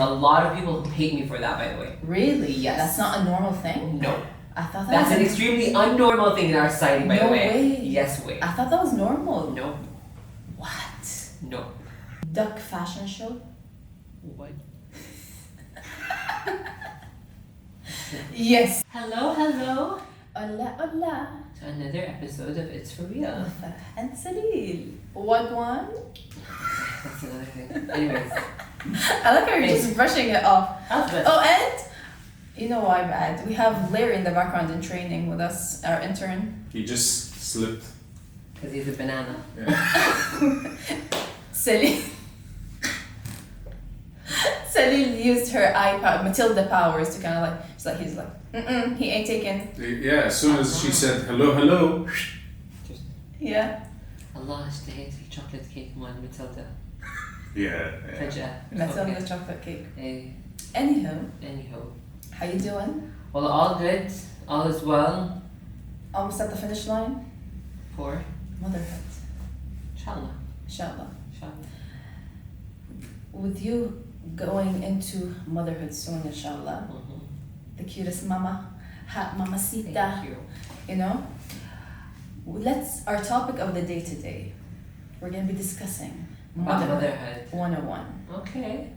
a lot of people who hate me for that, by the way. Really? Yes. That's not a normal thing? No. I thought That's an extremely unnormal thing in our society, by the way. No way. Yes way. I thought that was normal. No. What? No. Duck fashion show? What? Yes. Hello, hello. Hola, hola. To another episode of It's For Real. FARAH and Fareel. Wagwan. That's another thing. Anyways. I like how you're just brushing it off. Alphabet. Oh, and you know why bad? We have Larry in the background in training with us, our intern. He just slipped. Because he's a banana. Celine used her iPad, Matilda powers, to kind of like, he's like, he ain't taking. Yeah, as soon as she said hello, hello. Yeah. Allah اشتهيت في chocolate cake مال Matilda. Yeah. فجأة. Matilda chocolate cake. Hey. Anyhow, how you doing? Well, all good. All is well. Almost at the finish line? For Motherhood. Inshallah. Inshallah. Inshallah. With you going into motherhood soon, inshallah. The cutest mama, hot mamacita. Thank you. You know? Our topic of the day today, we're going to be discussing Motherhood 101. Okay.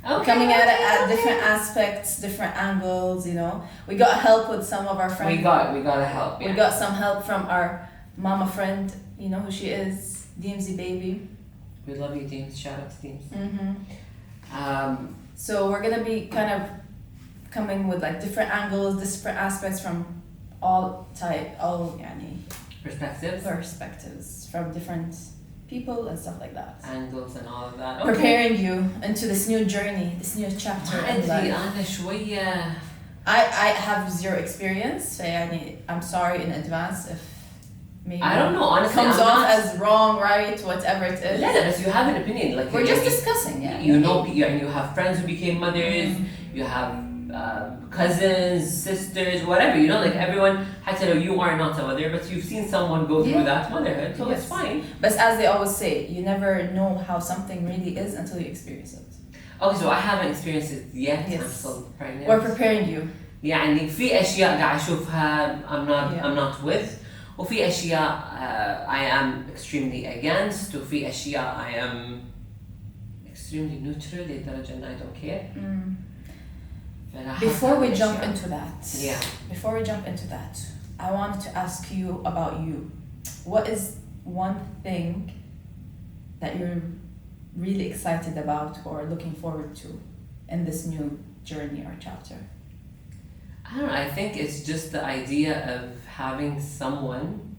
Coming at it at different aspects, different angles, you know. We got help with some of our friends. We got help. Yeah. We got some help from our mama friend, you know who she is, DMZ baby. We love you, James. Shout out to James. So we're gonna be kind of coming with like different angles, different aspects from all yani perspectives from different people and stuff like that. Angles and all of that. Okay. Preparing you into this new journey, this new chapter in life. أنا شوية. I have zero experience, يعني I'm sorry in advance if maybe I don't know, honestly. comes off as wrong, right, whatever it is. Yeah, but you have an opinion. Like we're just discussing, yeah. You know, you have friends who became mothers. You have cousins, sisters, whatever. You know, like everyone. حتى لو you are not a mother, but you've seen someone go through that motherhood, so it's fine. But as they always say, you never know how something really is until you experience it. Okay, so I haven't experienced it yet. Yes. I'm still pregnant. We're preparing you. يعني في أشياء قاعد أشوفها I'm not with. وفي أشياء I am extremely against. وفي أشياء I am extremely neutral لدرجة إن I don't care. Before we jump into that, I wanted to ask you about you. What is one thing that you're really excited about or looking forward to in this new journey or chapter? I don't know, I think it's just the idea of having someone,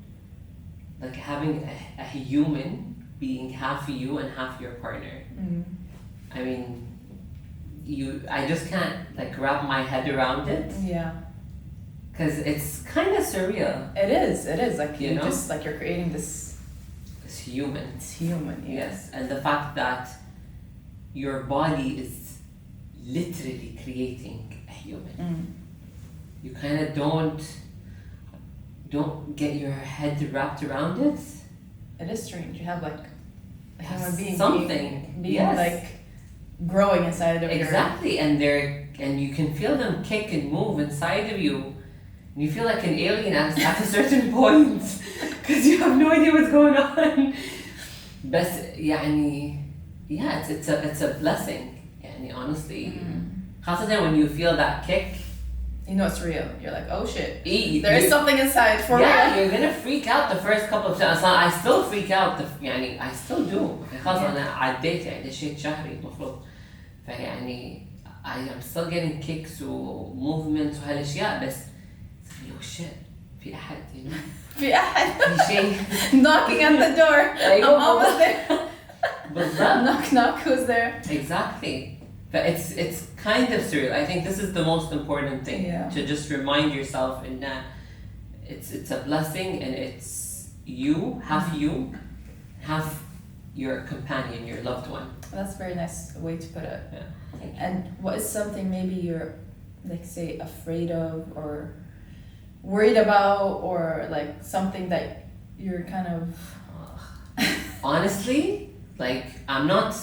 like having a human being half you and half your partner. I mean, I just can't like wrap my head around it. Yeah. Because it's kind of surreal. It is. Like you know? Just like you're creating this human. It's human, yes. And the fact that your body is literally creating a human. You kind of don't get your head wrapped around it. It is strange. You have like a human being being like growing inside of exactly, and you can feel them kick and move inside of you. And you feel like an alien at a certain point because you have no idea what's going on. But يعني it's a blessing. يعني honestly, خاصة when you feel that kick. You know it's real. You're like, oh shit. There is you, something inside for real. Yeah, you're gonna freak out the first couple of times. I still freak out. يعني I still do. خلاص أنا عديت يعني دشيت شهري المفروض. فيعني I am still getting kicks و movements وهالأشياء بس oh shit في أحد you know. في أحد. في شيء. Knocking at the door. I'm almost there. بالضبط. Knock. Who's there? Exactly. But it's kind of surreal. I think this is the most important thing to just remind yourself in that it's a blessing and it's you, half your companion, your loved one. That's a very nice way to put it. Yeah. And what is something maybe you're like say afraid of or worried about or like something that you're kind of honestly, like I'm not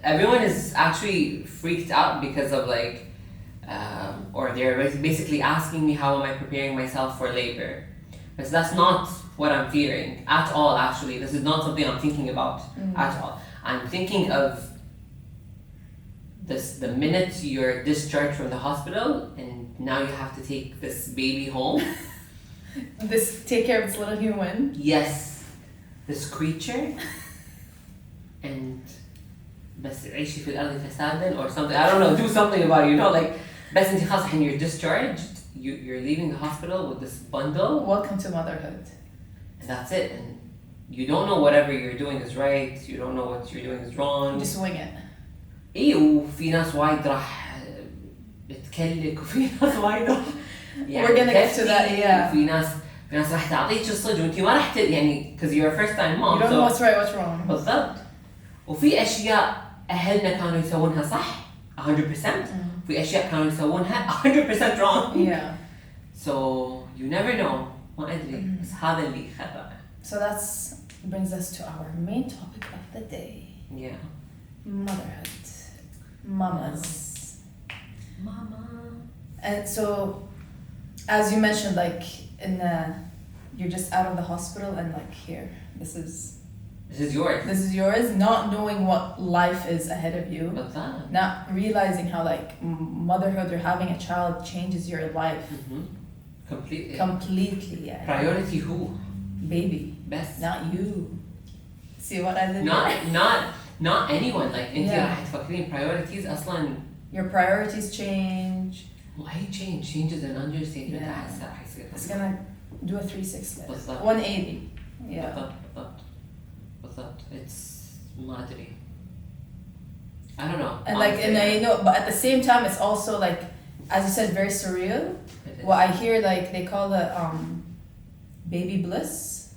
everyone is actually freaked out because of like, or they're basically asking me how am I preparing myself for labor. Because that's not what I'm fearing at all, actually. This is not something I'm thinking about at all. I'm thinking of the minute you're discharged from the hospital and now you have to take this baby home. Take care of this little human. Yes, this creature. And بس عيشي في الأرض فسادا or something. I don't know, do something about it, you know, like بس انت خلاص when you're discharged, you're leaving the hospital with this bundle. Welcome to motherhood. And that's it. And you don't know whatever you're doing is right, you don't know what you're doing is wrong. Just wing it. ايه وفي ناس وايد راح بتكلك وفي ناس وايد راح We're gonna get to that, yeah. في ناس راح تعطيك الصدق وانت ما راح يعني because you're a first time mom. You don't know what's right, what's wrong. بالضبط. وفي اشياء اهلنا كانوا يسوونها صح 100%. وفي اشياء كانوا يسوونها 100% wrong. Yeah. So you never know. ما ادري بس هذا اللي خطأ. So that brings us to our main topic of the day. Yeah. Motherhood. Mamas. Mama. And so, as you mentioned, like you're just out of the hospital and like here, this is yours. This is yours. Not knowing what life is ahead of you. But that. Not realizing how like motherhood or having a child changes your life. Completely. Completely, yeah. Priority who? Baby. Best. Not you. See what I did? Not anyone. Like انت Yeah. راح تفكرين priorities أصلاً. Your priorities change. Why change? Change is an understatement. Yeah. أحس راح يصير. It's gonna do a 360. بالضبط. 180. Yeah. بالضبط. It's ما أدري. I don't know. And like, and I know, but at the same time, it's also like, as you said, very surreal. What I hear, like they call it baby bliss.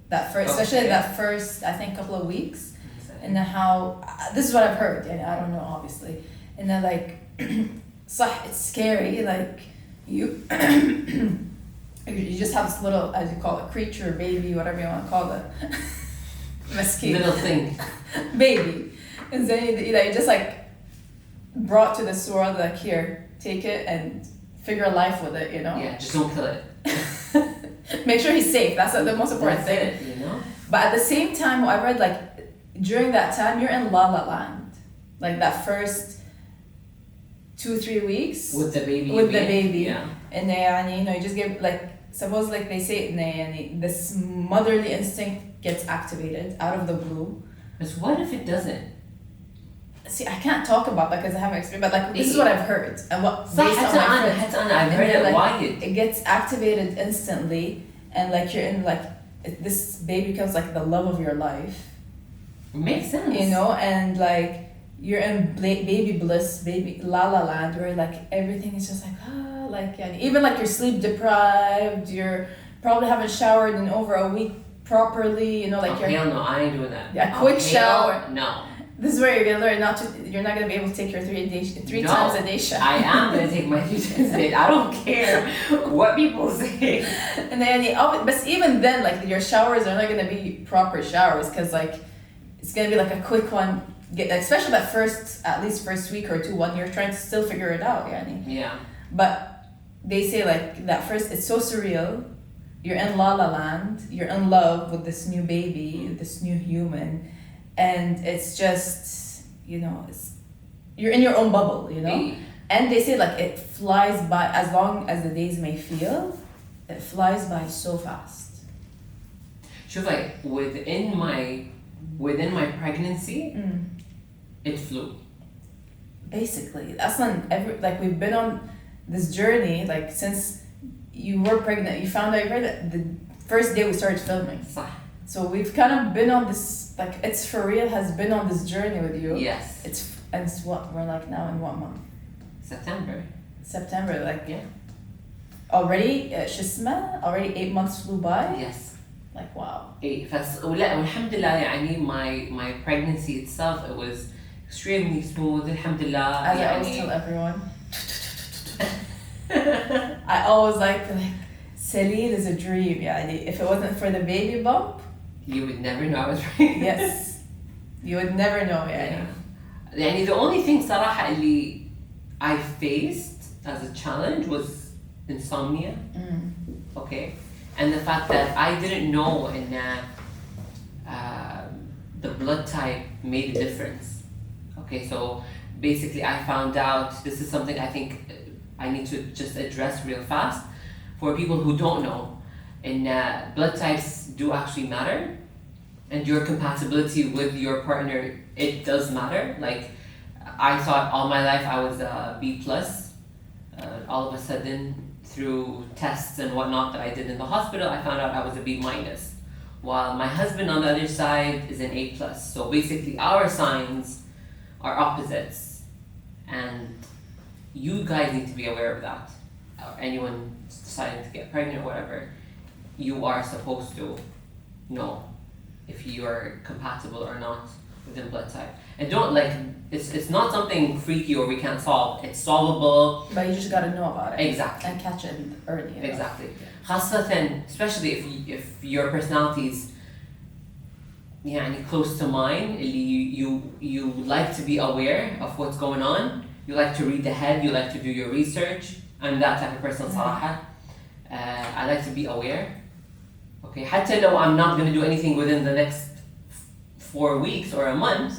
That first, especially that first, I think, couple of weeks, and then how this is what I've heard, and I don't know, obviously, and then like, it's scary, like you just have this little, as you call it, creature, baby, whatever you want to call it, mesquite, little thing, baby, and then you just like brought to this world, like here, take it and figure a life with it, you know. Yeah, just don't kill it. Make sure he's safe. That's the most important thing. It, you know. But at the same time, I read like during that time you're in La La Land, like that first 2-3 weeks with the baby. Yeah. And then you know you just get like suppose like they say this motherly instinct gets activated out of the blue. But what if it doesn't? See, I can't talk about that because I haven't experienced, but like this is what I've heard and what based on my friends. I've heard it wired. It gets activated instantly, and like you're in like this baby becomes like the love of your life. Makes sense. You know, and like you're in baby bliss, baby La La Land, where like everything is just like like yeah, even like you're sleep deprived, you're probably haven't showered in over a week properly. You know, like hell no, I ain't doing that. Yeah, quick shower. No. This is where you're gonna learn you're not gonna be able to take your three times a day shower. I am gonna take my 3 times a day. I don't care what people say. And then, but even then, like your showers are not gonna be proper showers because like it's gonna be like a quick one. Especially that at least first week or two, when you're trying to still figure it out, yani. Yeah. But they say like that first, it's so surreal. You're in La La Land. You're in love with this new baby, this new human. And it's just, you know, you're in your own bubble, you know? And they say like it flies by, as long as the days may feel, it flies by so fast. Sure, like within my pregnancy, it flew. Basically, that's not like we've been on this journey, like since you were pregnant, you found out that the first day we started filming. So we've kind of been on this, like it's Fareel has been on this journey with you. Yes. It's what we're like now in what month? September, like yeah. Already, already 8 months flew by. Yes. Like wow. والحمد لله يعني my pregnancy itself it was extremely smooth الحمد لله. As I always tell everyone. I always like Salil is a dream. يعني if it wasn't for the baby bump. You would never know I was pregnant. Yes. You would never know, yeah. يعني the only thing صراحة اللي I faced as a challenge was insomnia. Okay, and the fact that I didn't know in the blood type made a difference. Okay, so basically I found out, this is something I think I need to just address real fast for people who don't know. And blood types do actually matter, and your compatibility with your partner, it does matter. Like, I thought all my life I was a B plus. All of a sudden, through tests and whatnot that I did in the hospital, I found out I was a B minus. While my husband on the other side is an A plus. So basically our signs are opposites, and you guys need to be aware of that. Or anyone deciding to get pregnant or whatever, you are supposed to know if you are compatible or not within blood type. And don't it's not something freaky or we can't solve. It's solvable. But you just gotta know about it. Exactly. And catch it early. Exactly. خاصة, especially if your personality's يعني close to mine, you like to be aware of what's going on. You like to read ahead. You like to do your research. I'm that type of person صراحة. I like to be aware. Okay, حتى لو I'm not gonna do anything within the next 4 weeks or a month,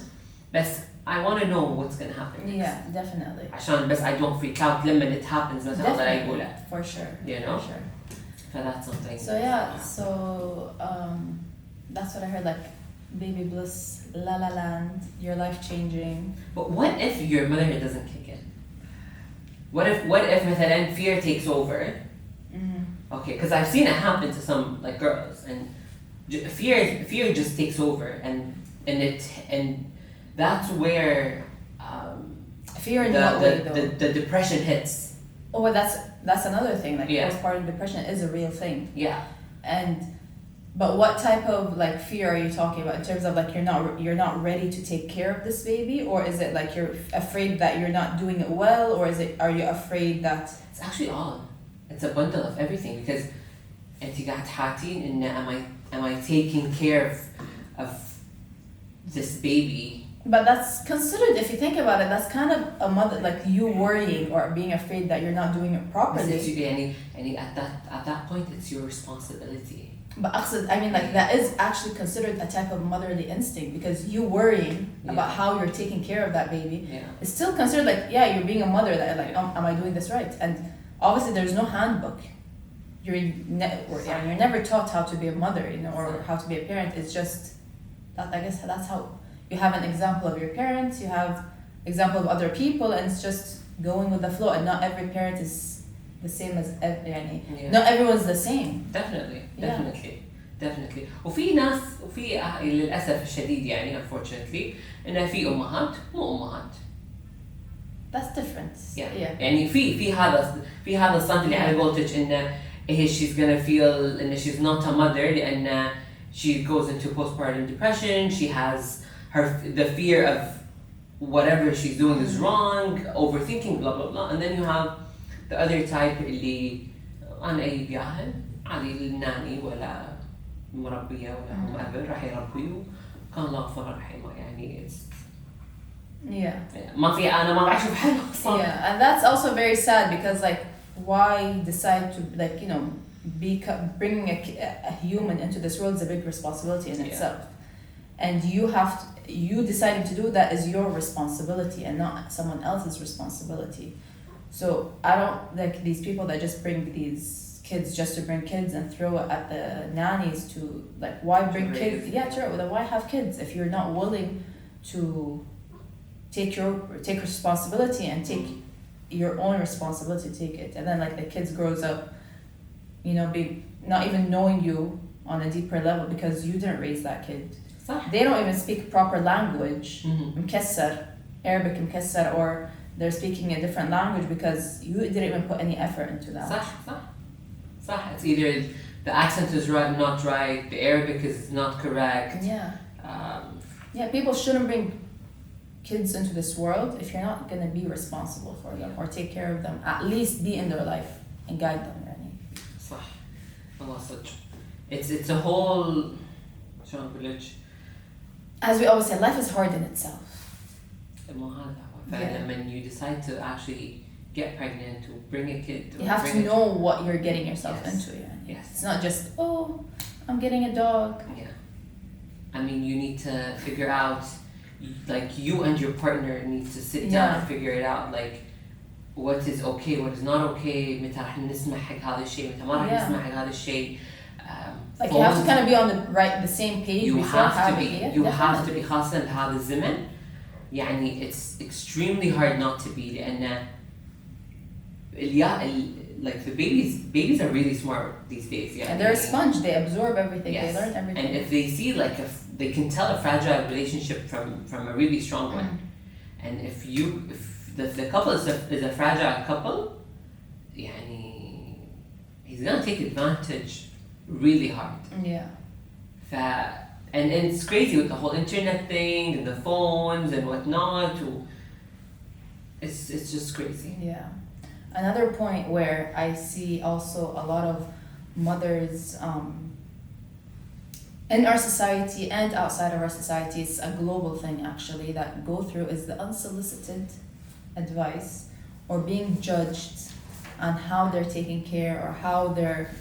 but I want to know what's gonna happen next. Yeah, definitely. عشان بس I don't freak out لما it happens مثلا الله لا يقوله. For sure. You know? For sure. So that's something. So yeah, so that's what I heard, like baby bliss, la la land, your life changing. But what if your motherhood doesn't kick in? What if مثلا fear takes over? Okay, because I've seen it happen to some like girls, and fear just takes over, and that's where fear in what way though? the depression hits. Oh, well, that's another thing. Like Yeah. postpartum depression is a real thing. Yeah. But what type of like fear are you talking about in terms of like you're not ready to take care of this baby, or is it like you're afraid that you're not doing it well, or are you afraid that It's actually all. It's a bundle of everything, because أنت قاعد حاطين إن am I taking care of this baby? But that's considered, if you think about it, that's kind of a mother, like you worrying or being afraid that you're not doing it properly. And at that point, it's your responsibility. But I mean, like that is actually considered a type of motherly instinct, because you worrying about how you're taking care of that baby. Yeah. It's still considered like, yeah, you're being a mother, that like, am I doing this right? And obviously there's no handbook. You're never taught how to be a mother, you know, or how to be a parent. It's just that, I guess that's how you have an example of your parents, you have example of other people, and it's just going with the flow. And not every parent is the same as not everyone's the same. Definitely. وفي ناس للأسف الشديد يعني unfortunately إن في أمهات مو أمهات. That's different. Yeah. يعني في هذا الصنف اللي على قولتك إنه she's gonna feel إن she's not a mother لأن she goes into postpartum depression. She has the fear of whatever she's doing is wrong, overthinking, blah blah blah. And then you have the other type اللي أنا أي بياهل علي الناني ولا مربية ولا whomever راح يربيه كان الله غفور رحيم يعني ما في أنا ما بعرف بحاله أصلاً. Yeah, and that's also very sad, because like why decide to like, you know, bringing a human into this world is a big responsibility in itself, and you deciding to do that is your responsibility and not someone else's responsibility. So I don't like these people that just bring these kids just to bring kids and throw it at the nannies to like, why bring kids? Yeah, sure. Then why have kids if you're not willing to take responsibility and take your own responsibility to take it? And then like the kids grows up, you know, be not even knowing you on a deeper level because you didn't raise that kid. They don't even speak proper language, مكسر, Arabic مكسر, or they're speaking a different language because you didn't even put any effort into that. صح. It's either the accent is right, not right, the Arabic is not correct. Yeah, people shouldn't bring kids into this world if you're not going to be responsible for them or take care of them. At least be in their life and guide them. صح. والله صدق. It's a whole شلون أقول لك؟ As we always say, life is hard in itself. مو هذا هو. فلما you decide to actually get pregnant to bring a kid You have to know what you're getting yourself into. Yeah. Yes. It's not just, oh, I'm getting a dog. Yeah. I mean, you need to figure out, like, you and your partner need to sit down and figure it out, like, what is okay, what is not okay, متى رح نسمح حق هذا الشيء, متى ما رح نسمح حق هذا الشيء. Like, you have to kind of be on the same page. You have to be خاصة بهذا الزمن. يعني it's extremely hard not to be, لأن like the babies are really smart these days. Yeah, and they're a sponge. They absorb everything. Yes. They learn everything. And if they see they can tell a fragile relationship from a really strong one. And if the couple is a fragile couple, يعني he's gonna take advantage really hard. Yeah. And it's crazy with the whole internet thing and the phones and whatnot. It's just crazy. Yeah. Another point where I see also a lot of mothers in our society and outside of our society, it's a global thing actually, that go through is the unsolicited advice or being judged on how they're taking care or how they're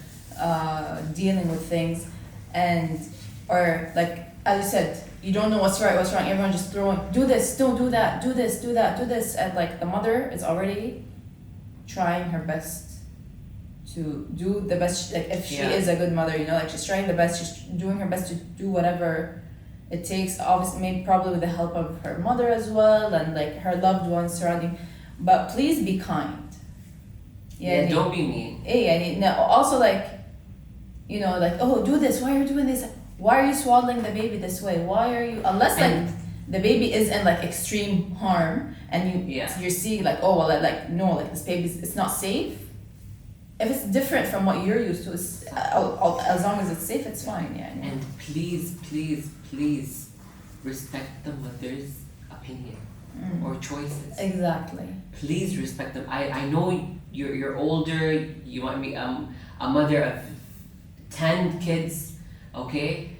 dealing with things, and or like as you said, you don't know what's right, what's wrong, everyone just throwing, do this, don't do that, do this, do that, do this, and like the mother is already trying her best to do the best, like if she is a good mother, you know, like she's trying the best, she's doing her best to do whatever it takes, obviously maybe probably with the help of her mother as well and like her loved ones surrounding, but please be kind. Don't be mean. No, also like, you know, like, oh, do this, why are you doing this, why are you swaddling the baby this way, why are you, unless like the baby is in like extreme harm and you see like, oh well, like no, like this baby's, it's not safe. If it's different from what you're used to, it's, as long as it's safe, it's fine. Yeah. And please respect the mother's opinion or choices. Exactly. Please respect them. I know you're older. You might be a mother of 10 kids. Okay.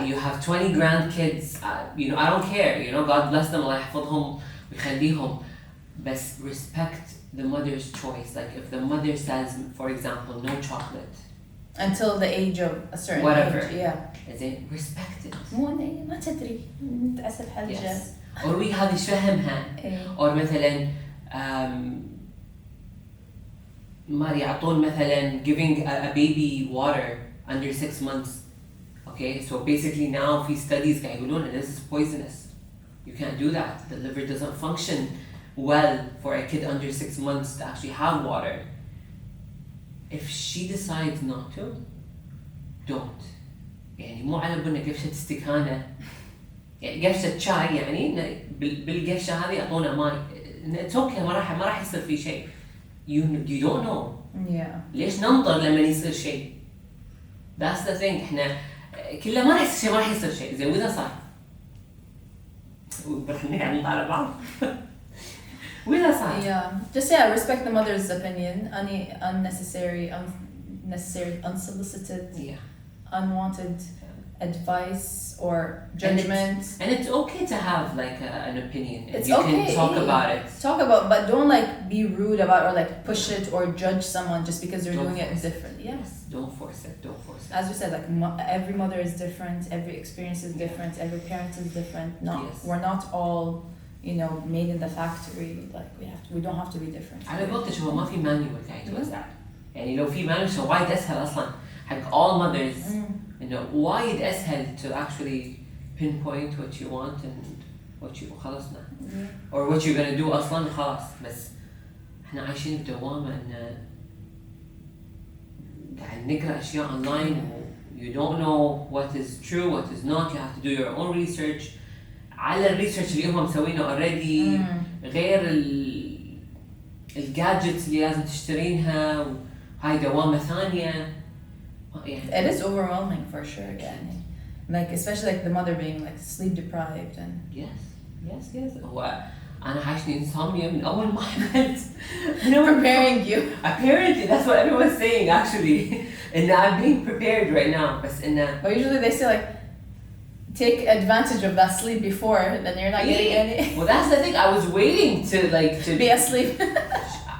You have 20 grandkids, you know, I don't care, you know, God bless them, Allah يحفظهم ويخليهم, but respect the mother's choice. Like if the mother says, for example, no chocolate until the age of a certain age, is it, respect it. ما تدري تأسف حاجة. or we هذه شو فهمها. or مثلا ما يعطون مثلا giving a baby water under 6 months. Okay, so basically now في studies قاعد يقولون this is poisonous. You can't do that. The liver doesn't function well for a kid under 6 months to actually have water. If she decides not to, don't. يعني مو على بالنا قفشة استكانة، يعني قفشة شاي، يعني بالقفشة هذه أعطونا ماي. It's okay، ما راح يصير في شيء. You don't know. Yeah. ليش ننطر لما يصير شيء؟ That's the thing. إحنا كله ما راح يصير شيء زين، وإذا صار برحنا يعني على بعض. وإذا صار. Yeah. Just respect the mother's opinion. Any unnecessary, unsolicited, unwanted advice or judgment. And it's okay to have like an opinion. It's you okay. can talk about it. But don't like be rude about or like push it or judge someone just because they're doing it different. Yes. Don't force it. As we said, like every mother is different, every experience is different, every parent is different. We're not all, you know, made in the factory. Like we don't have to be different. على قولتك هو ما في manual قاعد يتوزع. يعني لو في manual so وايد أسهل أصلاً حق all mothers. You know, وايد أسهل to actually pinpoint what you want and what you خلصنا. Or what you're gonna do أصلاً خلاص. بس إحنا عايشين بدوامة إن قاعد نقرأ أشياء online. You don't know what is true, what is not. You have to do your own research. على الريسيرش اللي هم مسوينه already. غير الجادجتس اللي لازم تشترينها وهاي دوامة ثانية. It is overwhelming for sure, يعني. Like especially like the mother being like sleep deprived and. Yes. هو أنا عايشني insomnia من أول ما حملت. Preparing you. Apparently, that's what everyone's saying actually. And I'm being prepared right now. بس إنه. But usually they say like take advantage of that sleep before, then you're not getting any. Well, that's the thing. I was waiting to Be asleep.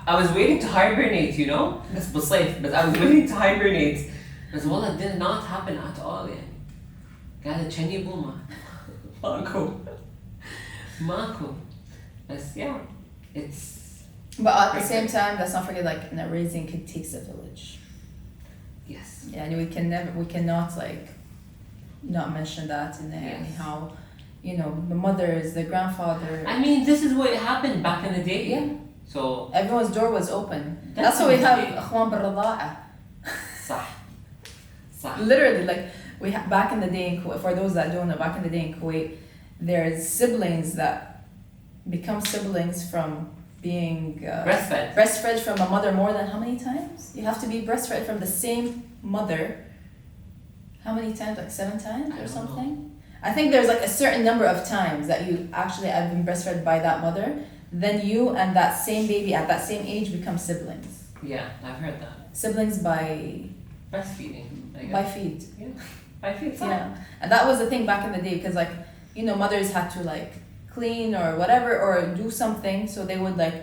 I was waiting to hibernate, you know? It's safe, but I was waiting to hibernate. But well, it did not happen at all. يعني. قاعدة تشني بوما. ماكو. But yeah, it's. But at the same time, let's not forget, like, raising kid takes a village. Yes. Yeah, and we cannot like not mention that in there. Yes. How, the mothers, the grandfather. I mean, this is what happened back in the day. Yeah. So. Everyone's door was open. That's why we have أخوان بالرضاعة. صح. صح. Literally, like back in the day in Kuwait. For those that don't know, back in the day in Kuwait, there's siblings that become siblings from being breastfed from a mother more than how many times? You have to be breastfed from the same mother. How many times? Like 7 times or something? Know. I think there's like a certain number of times that you actually have been breastfed by that mother. Then you and that same baby at that same age become siblings. Yeah, I've heard that. Siblings by breastfeeding. I guess. By feed. Yeah, by feed. Yeah, and that was the thing back in the day because mothers had to like clean or whatever or do something, so they would like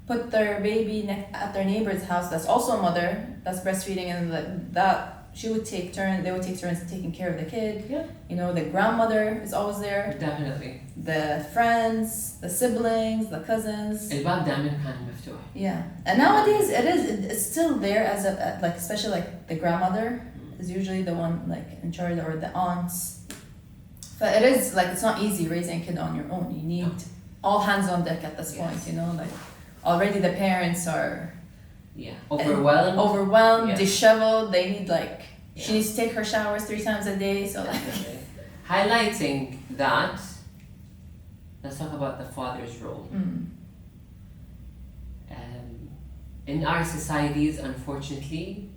put their baby at their neighbor's house that's also a mother that's breastfeeding, and that they would take turns taking care of the kid. Yeah. The grandmother is always there. Definitely. The friends, the siblings, the cousins. الباب دائما كان مفتوح. Yeah, and nowadays it's still there as a like, especially like the grandmother is usually the one like in charge, or the aunts. But it is like, it's not easy raising a kid on your own. You need all hands on deck at this point. Like already the parents are overwhelmed, disheveled. They need like she needs to take her showers 3 times a day. So like highlighting that, let's talk about the father's role. In our societies, unfortunately,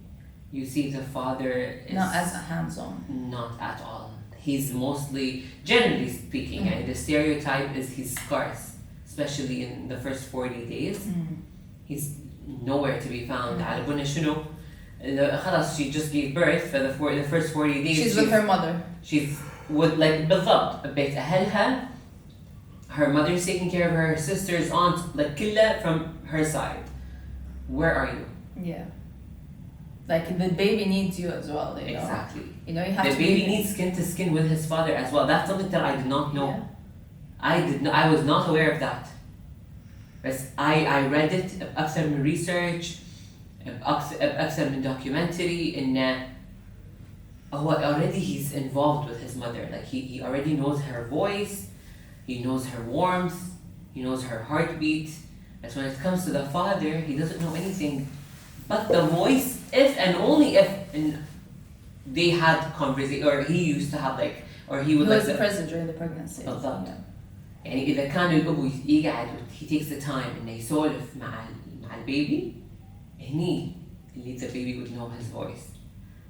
you see the father is not as hands-on. Not at all. He's mostly, generally speaking, and the stereotype is he's scarce, especially in the first 40 days. He's nowhere to be found. على بالنا شنو؟ خلاص she just gave birth for the first 40 days. She's with her mother. She's with like بالضبط بيت أهلها. Her mother's taking care of her sisters, aunts, like كلها from her side. Where are you? Yeah. Like the baby needs you as well. Exactly. You have the to baby needs skin to skin with his father as well. That's something that I did not know. Yeah. I was not aware of that. But I read it أكثر من research, أكثر من documentary إن already he's involved with his mother. Like he already knows her voice, he knows her warmth, he knows her heartbeat. But when it comes to the father, he doesn't know anything but the voice, if and only if they had conversation, or he used to have like, or he would was present during the pregnancy. بالضبط. يعني إذا كان الأبو يقعد he takes the time إنه يسولف مع البيبي, هني the baby would know his voice.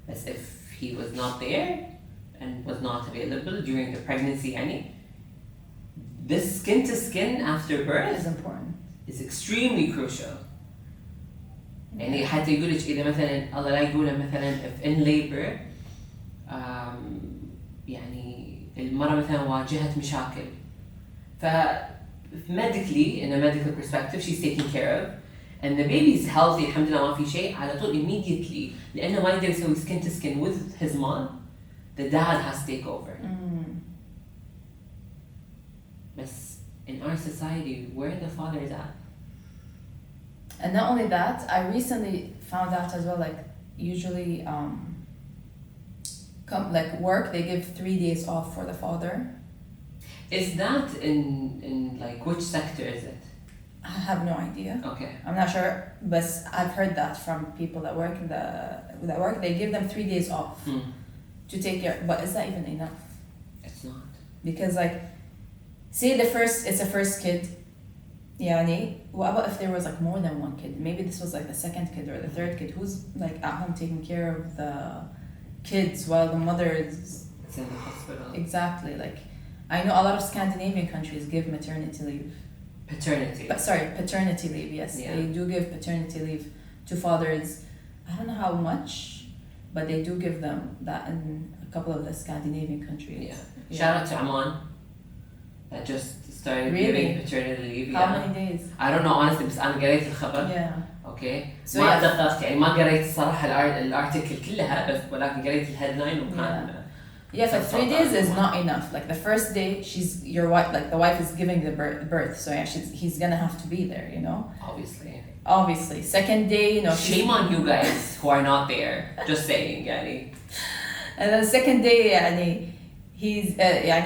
As if he was not there and was not available during the pregnancy, يعني this skin to skin after birth is important. Is extremely crucial. يعني حتى يقولك إذا مثلا الله لا يقوله مثلا if in labor يعني المرأة مثلا واجهت مشاكل ف medically in a medical perspective she's taken care of and the baby is healthy الحمد لله ما في شيء على طول immediately لأنه ما يقدر يسوي skin to skin with his mom, the dad has to take over. بس in our society where the father is at. And not only that, I recently found out as well, like usually like work, they give 3 days off for the father. Is that in like which sector is it? I have no idea. Okay. I'm not sure, but I've heard that from people that work they give them 3 days off to take care. But is that even enough? It's not. Because like, say it's a first kid. يعني what about if there was like more than one kid? Maybe this was like the second kid or the third kid. Who's like at home taking care of the kids while the mother is... It's in the hospital. Exactly. Like, I know a lot of Scandinavian countries give maternity leave. Paternity leave, yes. Yeah. They do give paternity leave to fathers. I don't know how much, but they do give them that in a couple of the Scandinavian countries. Shout out to Aman that just started giving paternity leave. How many days? I don't know honestly بس أنا قريت الخبر. Yeah. Okay. So ما دققت يعني ما قريت الصراحة الارتكل كلها بس ولكن قريت الهيدلاين وكان. Yeah, for 3 days is not enough. Like the first day, your wife, like the wife is giving the birth, so yeah, he's gonna have to be there, you know. Obviously. Second day, you know. Shame on you guys who are not there. Just saying, yani. And then second day, yani, he's,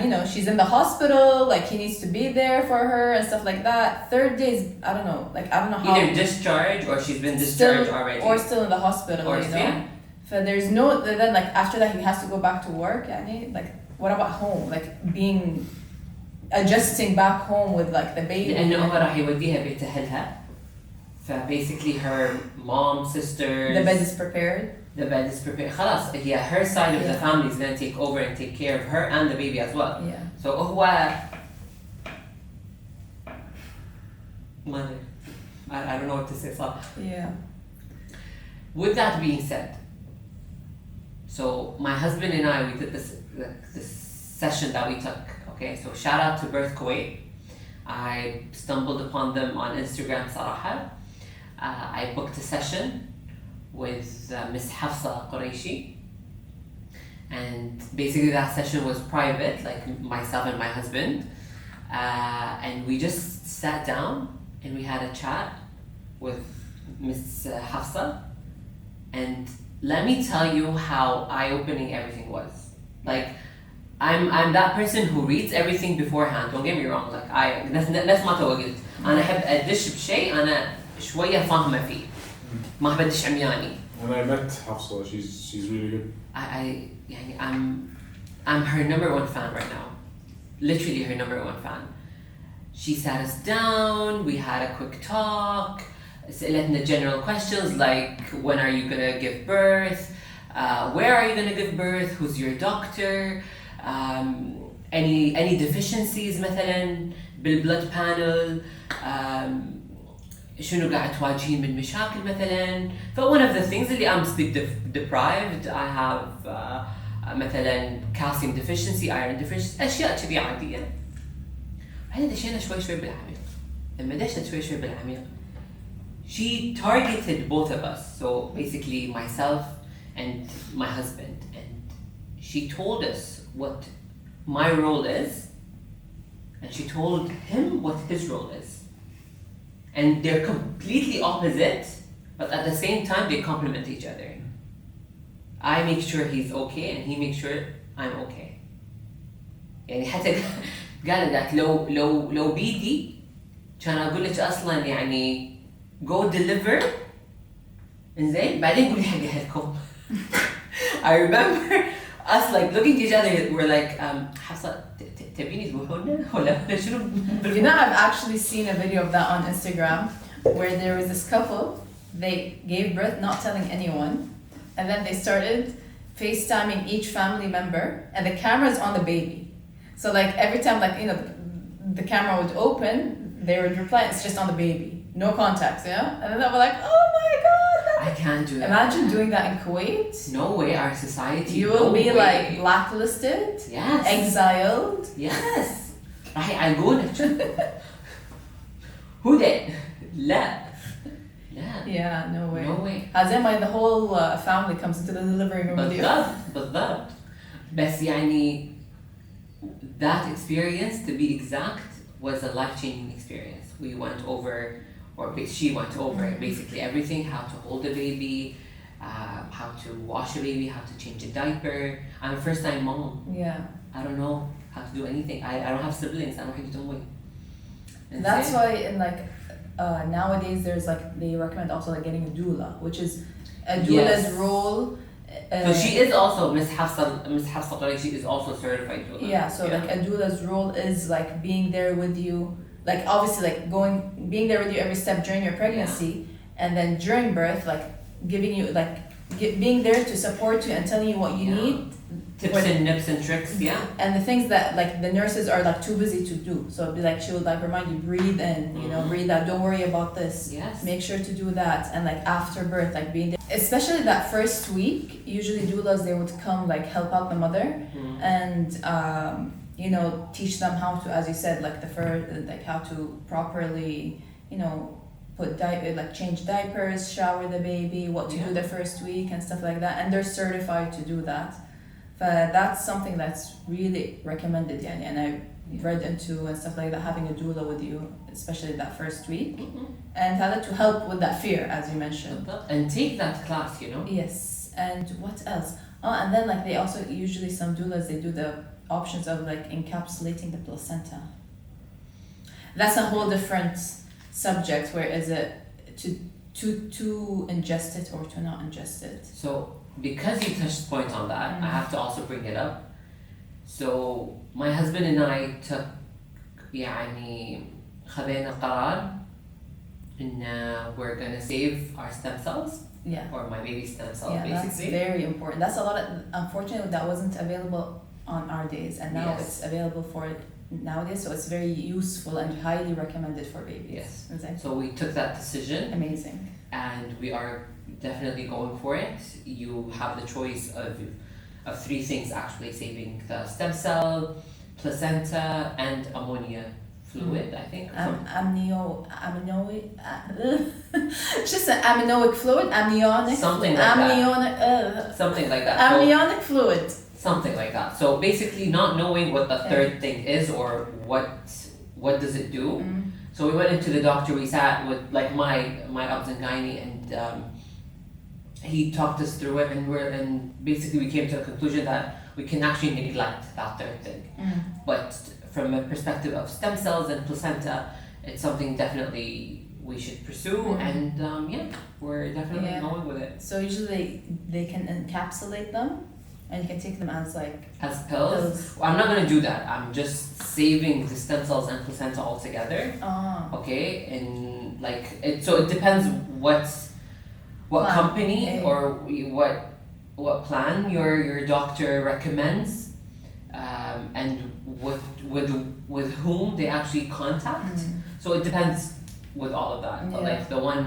you know, she's in the hospital. Like he needs to be there for her and stuff like that. Third day is, I don't know. Like I don't know how. Either discharged or she's been discharged already. Or still in the hospital, or you know. So there's no, then like after that he has to go back to work. Yani, like what about home? Like adjusting back home with like the baby. لأنه هو راح يوديها بيت أهلها. Basically her mom, sisters. The bed is prepared. The bed is prepared. خلاص هي her side of the family is gonna take over and take care of her and the baby as well. Yeah. So هو I don't know what to say صح. Yeah. With that being said, so my husband and I, we did this session that we took. Okay, so shout out to Birth Kuwait. I stumbled upon them on Instagram صراحة. I booked a session with Miss Hafsa Qureshi, and basically that session was private, like myself and my husband, and we just sat down and we had a chat with Miss Hafsa, and let me tell you how eye-opening everything was. Like, I'm that person who reads everything beforehand. Don't get me wrong. Like نفس ما توقعت. أنا أحب أدش بشيء أنا شوية فاهمة فيه. ما بدش عمياني. And I met Hafsa. She's really good. يعني I'm her number one fan right now. Literally her number one fan. She sat us down. We had a quick talk. سألتنا general questions like when are you gonna give birth? Where are you gonna give birth? Who's your doctor? Any deficiencies مثلا بالبلد panel. شنو قاعد تواجهين من مشاكل مثلا. One of the things اللي I'm sleep deprived. I have مثلا calcium deficiency, iron deficiency. أشياء كذي عادية. بعدين دشينا شوي بالعميق. لما دشت شوي بالعميق. She targeted both of us, so basically myself and my husband, and she told us what my role is, and she told him what his role is. And they're completely opposite, but at the same time they complement each other. I make sure he's okay, and he makes sure I'm okay. يعني حتى قال لك لو بيدي كان أقول لك أصلاً يعني go deliver إنزين بعدين قولي حق أهلكم. I remember us like looking at each other. We're like حفصة تبيني تروحونا ولا شنو؟ You know, I've actually seen a video of that on Instagram where there was this couple. They gave birth not telling anyone, and then they started FaceTiming each family member, and the camera's on the baby. So like every time, like you know, the camera would open, they would reply. It's just on the baby. No contacts, yeah? And then they were like, oh my god! I can't do that. Imagine doing that in Kuwait. No way, our society. You will be like blacklisted. Yes. Exiled. Yes. راح يعلقونك. Who did? لا. Yeah, no way. No way. زي ما the whole family comes into the delivery room with you. بالضبط. بس يعني that experience, to be exact, was a life-changing experience. We went over, or she went over basically everything: how to hold a baby, how to wash a baby, how to change a diaper. I'm a first-time mom. Yeah. I don't know how to do anything. I don't have siblings. I don't know how to do it. That's why in like nowadays there's like they recommend also like getting a doula, which is a doula's role. So she is also Miss Hafsa Qureshi is also a certified doula. Yeah, so like a doula's role is like being there with you, like obviously like being there with you every step during your pregnancy, and then during birth, like giving you like being there to support you and telling you what you Yeah. need. Tips and nips and tricks, yeah. And the things that like the nurses are like too busy to do. So it'd be like she would like remind you, breathe in, you know, Mhm. breathe out, don't worry about this. Yes. Make sure to do that. And like after birth, like being there. Especially that first week, usually doulas they would come like help out the mother Mhm. and you know, teach them how to, as you said, like like how to properly, you know, like change diapers, shower the baby, what to do Yeah. the first week and stuff like that. And they're certified to do that. But that's something that's really recommended, yani, and I read into and stuff like that, having a doula with you, especially that first week, Mhm. and how to help with that fear, as you mentioned. And take that class, you know. Yes, and what else? Oh, and then like they also usually some doulas they do the options of like encapsulating the placenta. That's a whole different subject. Where is it to ingest it or to not ingest it? So because you touched point on that, I have to also bring it up. So my husband and I took يعني خذينا قرار إن we're gonna save our stem cells Yeah. or my baby's stem cells Yeah, that's basically. very important. That's a lot of, unfortunately, that wasn't available on our days, and now Yes. it's available for nowadays, so it's very useful and highly recommended for babies. Yes. Exactly. So we took that decision Amazing. and we are definitely going for it. You have the choice of three things actually: saving the stem cell, placenta, and ammonia fluid. I think. Amnioic fluid, amniotic. Something like that. amniotic, Something like that. So- amniotic fluid. Something like that. So basically, not knowing what the third thing is or what does it do. So we went into the doctor. We sat with like my obs and gynae, and he talked us through it, and basically we came to a conclusion that we can actually neglect that third thing. But from a perspective of stem cells and placenta, it's something definitely we should pursue, and yeah, we're definitely Yeah. going with it. So usually they can encapsulate them, and you can take them as like As pills. I'm not gonna do that. I'm just saving the stem cells and placenta all together. Okay, and like it. So it depends what Plan. company Okay. or what plan your doctor recommends, and with whom they actually contact. So it depends with all of that. But Yeah. like the one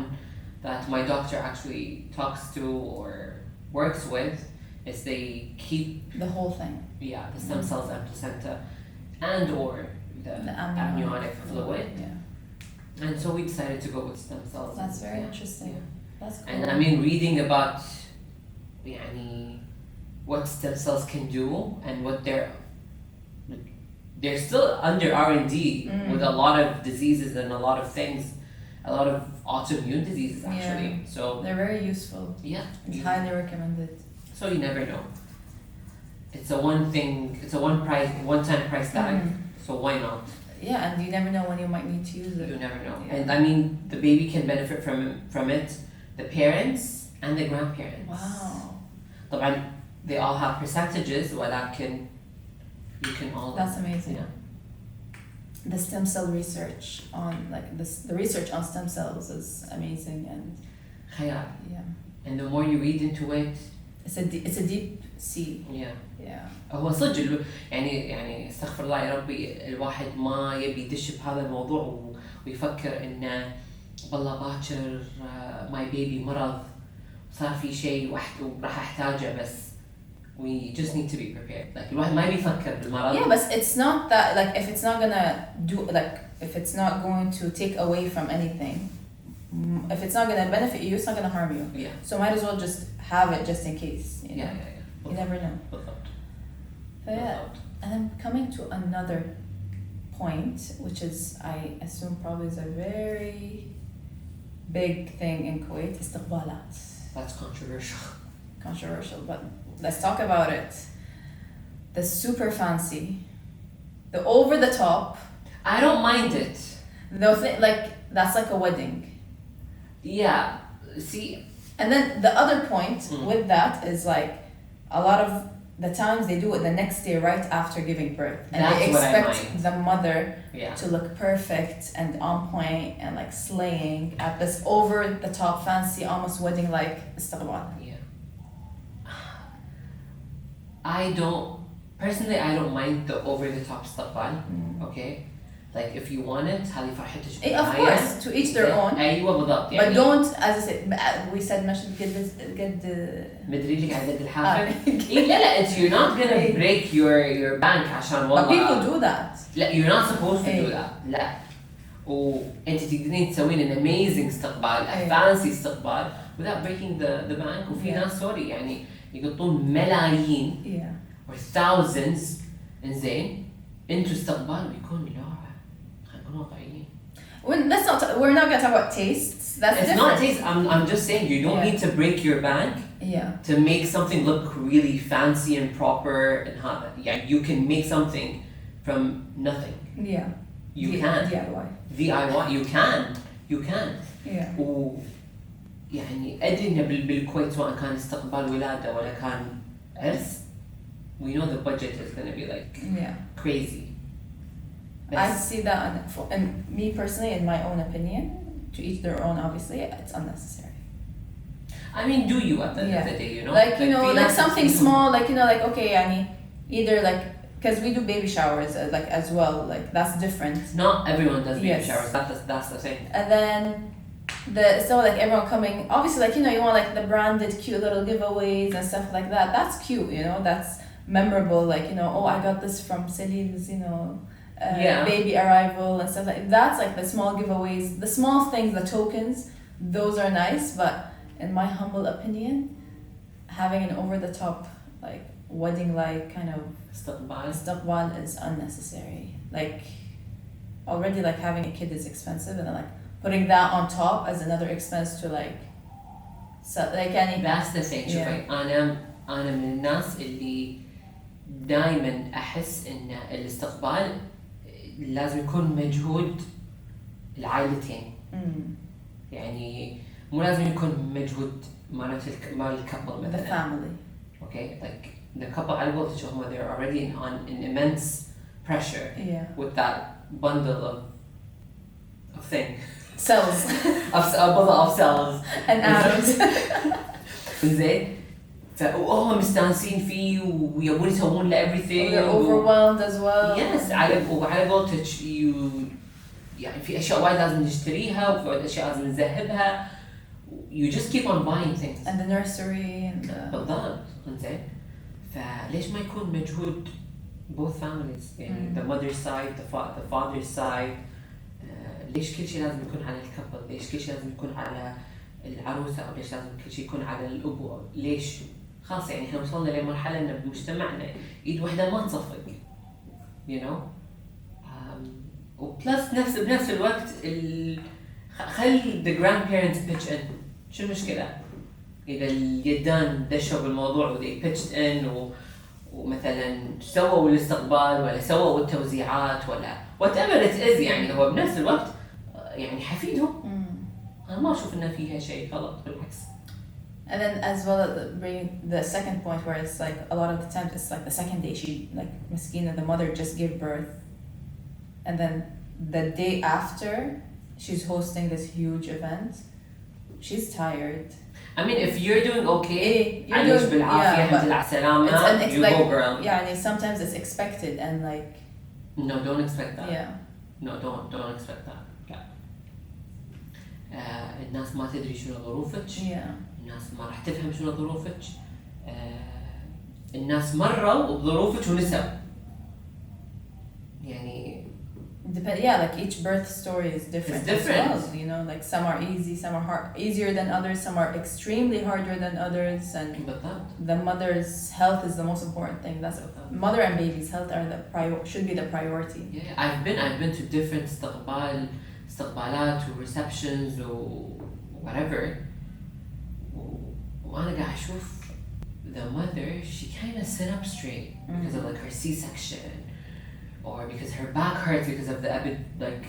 that my doctor actually talks to or works with is they keep the whole thing. the stem cells and placenta and or the amniotic fluid. Yeah. And so we decided to go with stem cells. That's very interesting. That's cool. And I mean, reading about يعني, what stem cells can do and what they're still under R&D with a lot of diseases and a lot of things, a lot of autoimmune diseases actually. So they're very useful. yeah, It's highly recommended. so you never know. It's a one-time price tag. So why not? Yeah, and you never know when you might need to use it. You never know. Yeah. And I mean, the baby can benefit from it, the parents and the grandparents. Wow. طبعا they all have percentages ولكن you can all. That's amazing. Yeah. The stem cell research on like the research on stem cells is amazing, and خيال. yeah, And the more you read into it, it's a deep sea. yeah. Yeah. هو صدق يعني استغفر الله يا ربي الواحد ما يبي يدش بهذا الموضوع ويفكر انه والله باكر ماي بيبي مرض صار في شيء وراح احتاجه بس we just need to be prepared. Like الواحد ما يبي يفكر بالمرض. Yeah, but it's not that like if it's not gonna do like if it's not going to take away from anything, if it's not gonna benefit you, it's not gonna harm you. Yeah. So might as well just have it just in case. You know? Yeah. You never know. بالضبط. So yeah, and then coming to another point, which is I assume probably is a very big thing in Kuwait, استقبالات. That's controversial. Controversial, but let's talk about it. The super fancy, the over the top, I don't mind it. the like that's like a wedding. Yeah. See. And then the other point with that is like a lot of the times they do it the next day right after giving birth, and That's they what I expect mind. the mother Yeah. to look perfect and on point and like slaying at this over the top fancy almost wedding like استقبال. Yeah. personally I don't mind the over the top استقبال. Okay, like if you want it هذه فرحتك. Of course, to each their own. أيوة بالضبط But يعني. don't, as I said, we said مش قد مدري لك على قد الحافل. إيه لا you're not gonna break your bank عشان والله. But people do that. لا you're not supposed to do that. لا. وأنت تقدرين تسوين an amazing استقبال, a fancy استقبال without breaking the bank. وفي ناس سوري يعني يقطون ملايين or thousands إنزين into استقبال ويكون لا خلينا نكون واقعيين. We're not gonna talk about tastes. That's it's different. not taste. I'm just saying you don't need to break your bank to make something look really fancy and proper and hard. Yeah, you can make something from nothing. Yeah. You can. DIY. You can. Yeah. يعني أدري إن بالكويت سواء كان استقبال ولادة ولا كان عرس, we know the budget is going to be like crazy. I see that, and me personally, in my own opinion, to each their own, obviously, it's unnecessary. I mean, do you at the end of the day, you know? Like, you know, like something small, like, you know, like, okay, yani, either like, because we do baby showers, like, as well, like, that's different. Not everyone does baby showers, that's the thing. And then, so like everyone coming, obviously, like, you know, you want like the branded cute little giveaways and stuff like that. That's cute, you know, that's memorable, like, you know, oh, I got this from Celine's, you know, baby arrival and stuff like that. That's like the small giveaways, the small things, the tokens, those are nice, but in my humble opinion, having an over-the-top, like, wedding-like kind of استقبال is unnecessary. Like, already, like, having a kid is expensive, and then, like, putting that on top as another expense to, like, so, like, any... That's the thing. شوفي أنا من الناس اللي دائما أحس إن الاستقبال لازم يكون مجهود العائلتين. يعني مو لازم يكون مجهود مال الكابل مثلا. The family. Okay, like the couple على قولتهم they're already on an immense pressure with that bundle of thing. Cells. of cells. And atoms. زين. فهم مستانسين فيه ويبون يسوون له everything. They're overwhelmed as well. Yes, وعلى قولتك يعني في أشياء وايد لازم نشتريها وفي أشياء لازم نذهبها. You just keep on buying things. And the nursery and the... بالضبط. إنزين. فليش ما يكون مجهود both families يعني the mother's side, the father's side. ليش كل شيء لازم يكون على الكابل؟ ليش كل شيء لازم يكون على العروسة؟ أو ليش لازم كل شيء يكون على الأبو؟ ليش؟ خلاص يعني إحنا وصلنا لمرحلة إن بمجتمعنا إيد واحدة ما تصفق. You know. وبلس بنفس الوقت خلي the grandparents pitch in. شو المشكلة؟ إذا اليدان دشوا بالموضوع و they pitched in ومثلا سووا الاستقبال ولا سووا التوزيعات ولا whatever it is يعني هو بنفس الوقت يعني حفيدهم. أنا ما أشوف إن فيها شيء غلط بالعكس. And then as well, bring the second point where it's like a lot of the times it's like the second day she like Miskina, the mother just gave birth, and then the day after she's hosting this huge event. She's tired. I mean, if you're doing okay, عايش بالعافية الحمد لله على السلامة, you like, go girl. Yeah, sometimes it's expected and like. No, don't expect that. Yeah. No, don't expect that. لا. الناس ما تدري شنو ظروفك. الناس ما راح تفهم شنو ظروفك. الناس مروا بظروفك ونسوا. يعني. Like each birth story is different. It's different. As well, you know, like some are easy, some are easier than others, some are extremely harder than others, and the mother's health is the most important thing. That's mother and baby's health are should be the priority. Yeah, I've been to different استقبالات و receptions و whatever. وأنا قاعد أشوف the mother she kind of sit up straight because of like her C-section. Or because her back hurts because of the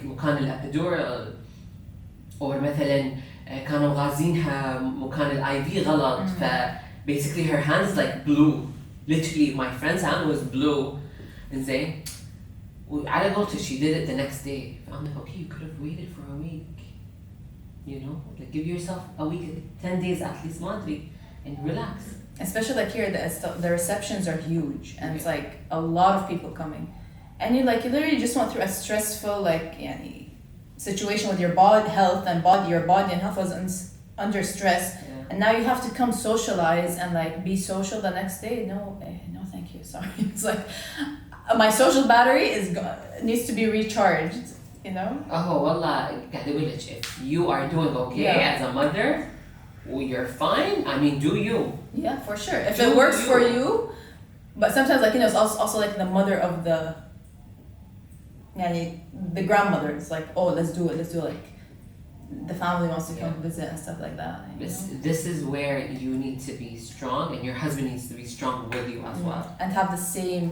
مكان الابيدورال or مثلا كانوا غازينها مكان الاي في غلط ف basically her hand is like blue literally my friend's hand was blue إنزين وعلى قولتها she did it the next day I'm like okay you could have waited for a week you know like give yourself a week 10 days at least ما أدري and relax. especially like here, the receptions are huge, and it's like a lot of people coming, and you literally just went through a stressful situation with your health and your body and health was under stress, and now you have to come socialize and like be social the next day. No, thank you, sorry. It's like my social battery needs to be recharged, you know. والله قاعدة أقول لك, if you are doing okay as a mother, you're fine. I mean, do you? Yeah, for sure. If it works for you, but sometimes it's also like the mother of the grandmother is like, oh, let's do it. Like the family wants to come visit and stuff like that. This is where you need to be strong, and your husband needs to be strong with you as well. And have the same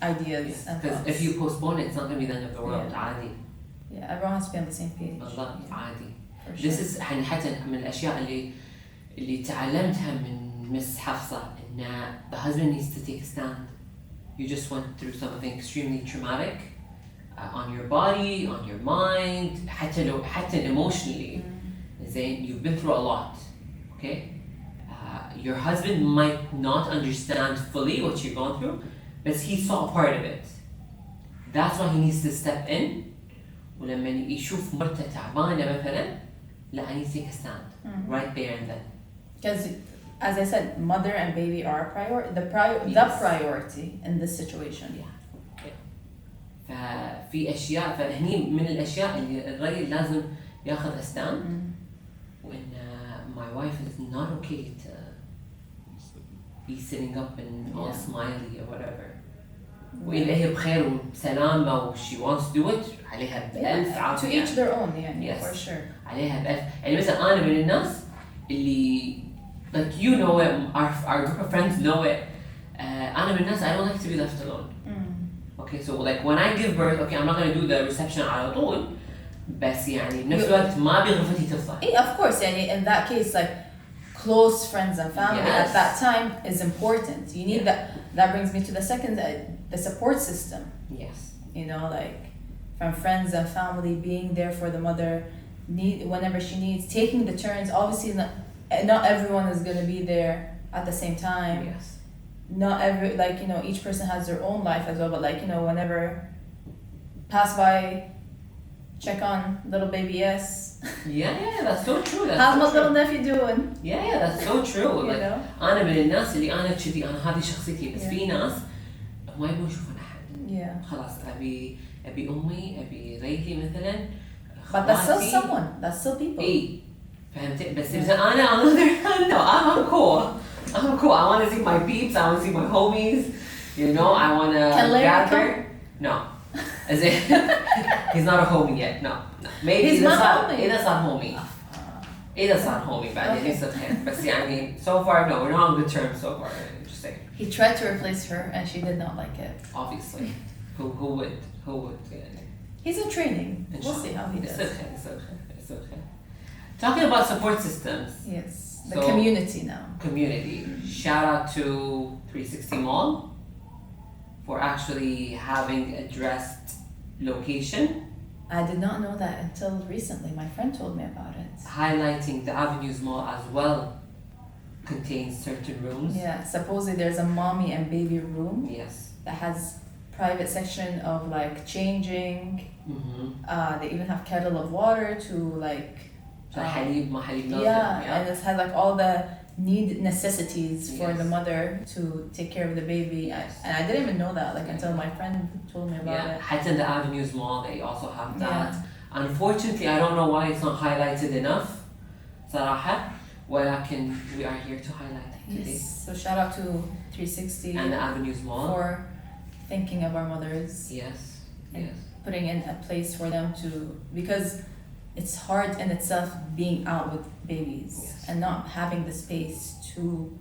ideas. Because if you postpone it, it's not going to be the end of the world. عادي. Yeah, everyone has to be on the same page. والله عادي. Sure. This is حتى من الأشياء اللي تعلمتها من Miss حفصة, إن the husband needs to take a stand. You just went through something extremely traumatic on your body, on your mind, حتى emotionally. You've been through a lot, okay? Your husband might not understand fully what you've gone through, but he saw a part of it. That's why he needs to step in. ولما يشوف مرته تعبانة مثلا, لا, I need to take a stand right there and then. Because, as I said, mother and baby are the priority in this situation. ففي أشياء, فهني من الأشياء اللي الرجل لازم ياخذ stand. وإن my wife is not okay to be sitting up and all smiley or whatever. وإن هي بخير وسلامة و she wants to do it, عليها بألف عافية. To each their own, for sure. عليها بألف. يعني مثلا أنا من الناس اللي like you know it, our group of friends know it. أنا من الناس I don't like to be left alone. Okay, so like when I give birth, okay, I'm not gonna do the reception على طول, بس يعني بنفس الوقت ما أبي غرفتي تفضى. Of course, in that case, like close friends and family at that time is important. You need that. That brings me to the second, the support system. Yes. You know, like from friends and family being there for the mother, whenever she needs, taking the turns. Obviously, not everyone is gonna be there at the same time. Yes. Not each person has their own life as well, but whenever pass by, check on little baby yes. Yeah, that's so true. How's my little nephew doing? Yeah, that's so true. Like, أنا من الناس اللي أنا كذي, أنا هذه شخصيتي, بس في ناس ما يبون يشوفون أحد. خلاص أبي أمي, أبي ريلي مثلا. But that's still someone. That's still people. إيه, فهمت؟ بس مثلا أنا on the other hand, no, I'm cool. I want to see my peeps. I want to see my homies. You know, I want to gather. No. As in, he's not a homie yet. No. Maybe he's not homie. إذا صار homie. إذا صار homie بعدين يصير خير. بس يعني so far no, we're not on good terms so far. Just saying. He tried to replace her and she did not like it. Obviously. Who would? يعني. He's in training. We'll see how he does. It's okay. Talking about support systems. Yes. The community now. Community. Shout out to 360 Mall for actually having addressed location. I did not know that until recently. My friend told me about it. Highlighting the Avenues Mall as well contains certain rooms. Yeah, supposedly there's a mommy and baby room. Yes. That has private section of like changing. They even have kettle of water to like. And it has like all the necessities for the mother to take care of the baby. And I didn't even know that until my friend told me about it. حتى in the Avenues Mall they also have that. Unfortunately, I don't know why it's not highlighted enough. صراحة. ولكن we are here to highlight it today. Yes. So shout out to 360 and the Avenues Mall for thinking of our mothers. Yes. Putting in a place for them to, because it's hard in itself being out with babies and not having the space to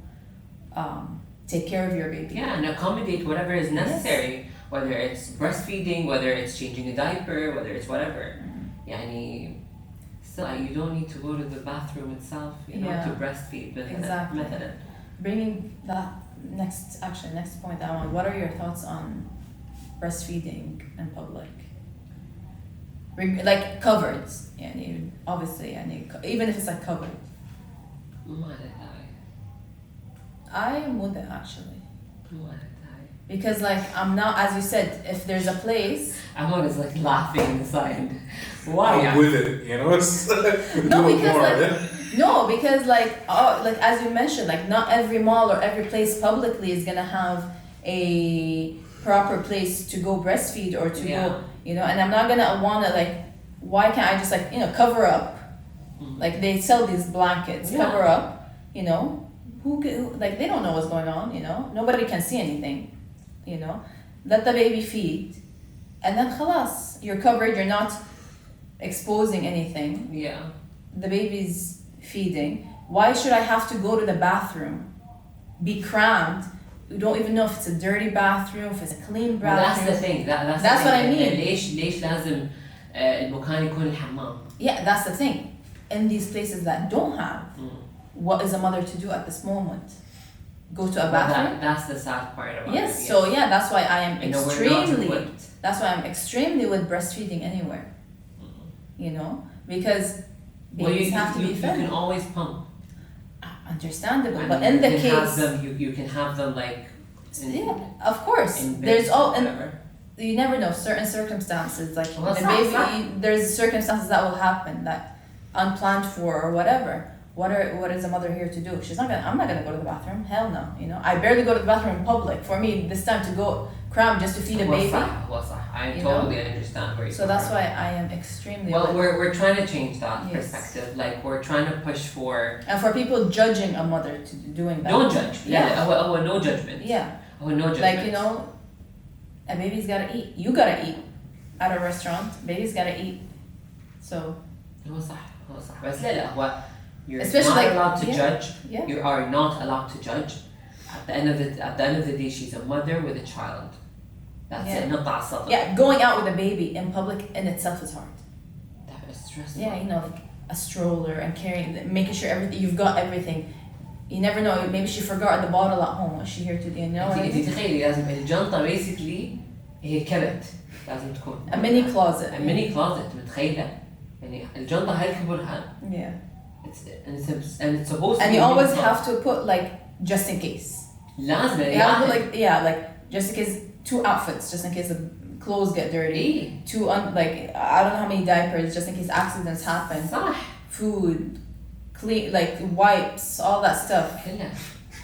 take care of your baby. Yeah, and accommodate whatever is necessary, whether it's breastfeeding, whether it's changing a diaper, whether it's whatever. يعني still you don't need to go to the bathroom itself, to breastfeed. Exactly. مثلا. Bringing that next point I want. What are your thoughts on breastfeeding in public? Like covered, obviously, even if it's like covered. ما أدري. I am with it actually. Because like I'm not, as you said, if there's a place. Amor is like laughing inside. Why? I'm with it, you know. It's No, because like like as you mentioned, like not every mall or every place publicly is gonna have a proper place to go breastfeed or to go, you know. And I'm not gonna wanna like, why can't I just like, you know, cover up? Like they sell these blankets, cover up, you know. Who like they don't know what's going on, you know. Nobody can see anything, you know. Let the baby feed, and then khalas, you're covered. You're not exposing anything. Yeah. The baby's feeding. Why should I have to go to the bathroom, be crammed? You don't even know if it's a dirty bathroom, if it's a clean bathroom. Well, that's the thing. That's what I mean. ليش لازم المكان يكون الحمام? Yeah, that's the thing. In these places that don't have, what is a mother to do at this moment? Go to a bathroom? That's the sad part about it. Yes. So yeah, that's why I am extremely. That's why I'm extremely with breastfeeding anywhere. You know, because babies have to be fed. You can always pump. Understandable, And but in the case, you can have them like. Of course. There's all and you never know certain circumstances like the baby. There's circumstances that will happen that unplanned for or whatever. What is a mother here to do? I'm not gonna go to the bathroom. Hell no. You know, I barely go to the bathroom in public. For me, this time to go cram just to feed a baby. I totally understand where you're So that's why I am extremely. Well, we're trying to change that perspective. Like we're trying to push for. And for people judging a mother to doing that. Don't judge. No judgment. Yeah. No judgment. Like you know, a baby's gotta eat. You gotta eat at a restaurant. Baby's gotta eat. So. هو صح بس لا هو you're especially not like, allowed to judge. Yeah. You are not allowed to judge. At the end of the day, she's a mother with a child. That's it. نقطة السطر. Yeah, going out with a baby in public in itself is hard. That is stressful. Yeah, you know, like a stroller and carrying, making sure you've got everything. You never know. Maybe she forgot the bottle at home. Was she here today? You know what I mean? تخيلي لازم الجنطة basically هي كبت لازم تكون. A mini closet. A mini closet متخيلة يعني الجنطة هالكبرها. Yeah. And it's supposed to. And you always have to put like just in case. لازم. You have to put like just in case 2 outfits just in case the clothes get dirty. 2 like I don't know how many diapers just in case accidents happen. صح. Food, clean like wipes, all that stuff. كلها.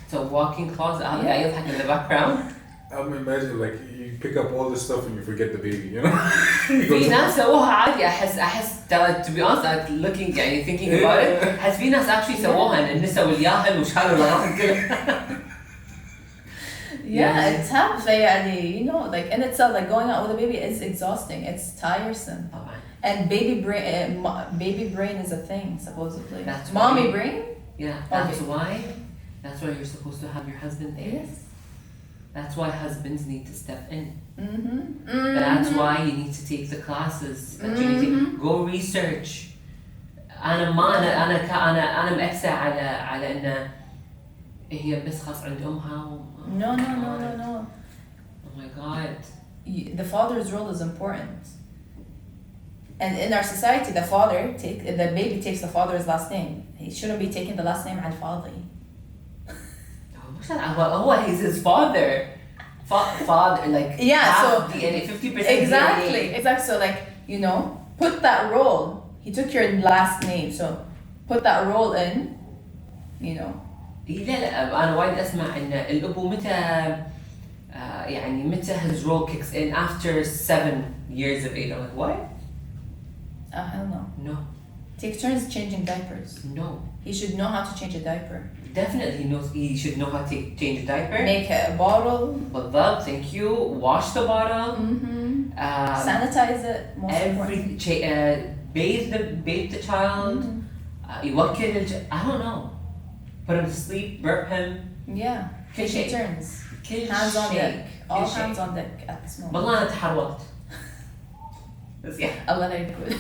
So walking closet. هذا قاعد يضحك in the background. I'm imagining like you pick up all this stuff and you forget the baby, you know. في ناس سووها عادي أحس to be honest looking يعني thinking about it أحس في ناس actually سووها إن النساء والياهل وشالوا الأغراض كلها. Yeah, it's tough. يعني you know like in itself like going out with a baby is exhausting. It's tiresome. طبعا. And baby brain is a thing supposedly. That's mommy why. brain. Yeah, that's why you're supposed to have your husband there. Yes. That's why husbands need to step in. Mm-hmm. That's why you need to take the classes. That you need to go research. أنا مأكسة على إن هي بس خاص عند أمها. No. Oh my God. The father's role is important. And in our society, the baby takes the father's last name. He shouldn't be taking the last name al-Fadhi. He's his father. Father, like so DNA, 50%. Exactly. So like you know, put that role. He took your last name, so put that role in. You know. لا أنا وايد أسمع إن الأبو متى يعني متى his role kicks in after 7 years of age. I'm like what? Hell no. No. Take turns changing diapers. No. He should know how to change a diaper. Definitely he should know how to change a diaper. Make a bottle. بالضبط. Thank you. Wash the bottle. Sanitize it. Bathe the child. يوكل I don't know. Put him to sleep. Burp him. Yeah. Taking turns. Hands on deck. All hands on deck at this moment. والله أنا تحركت. بس يعني. الله لا يقول.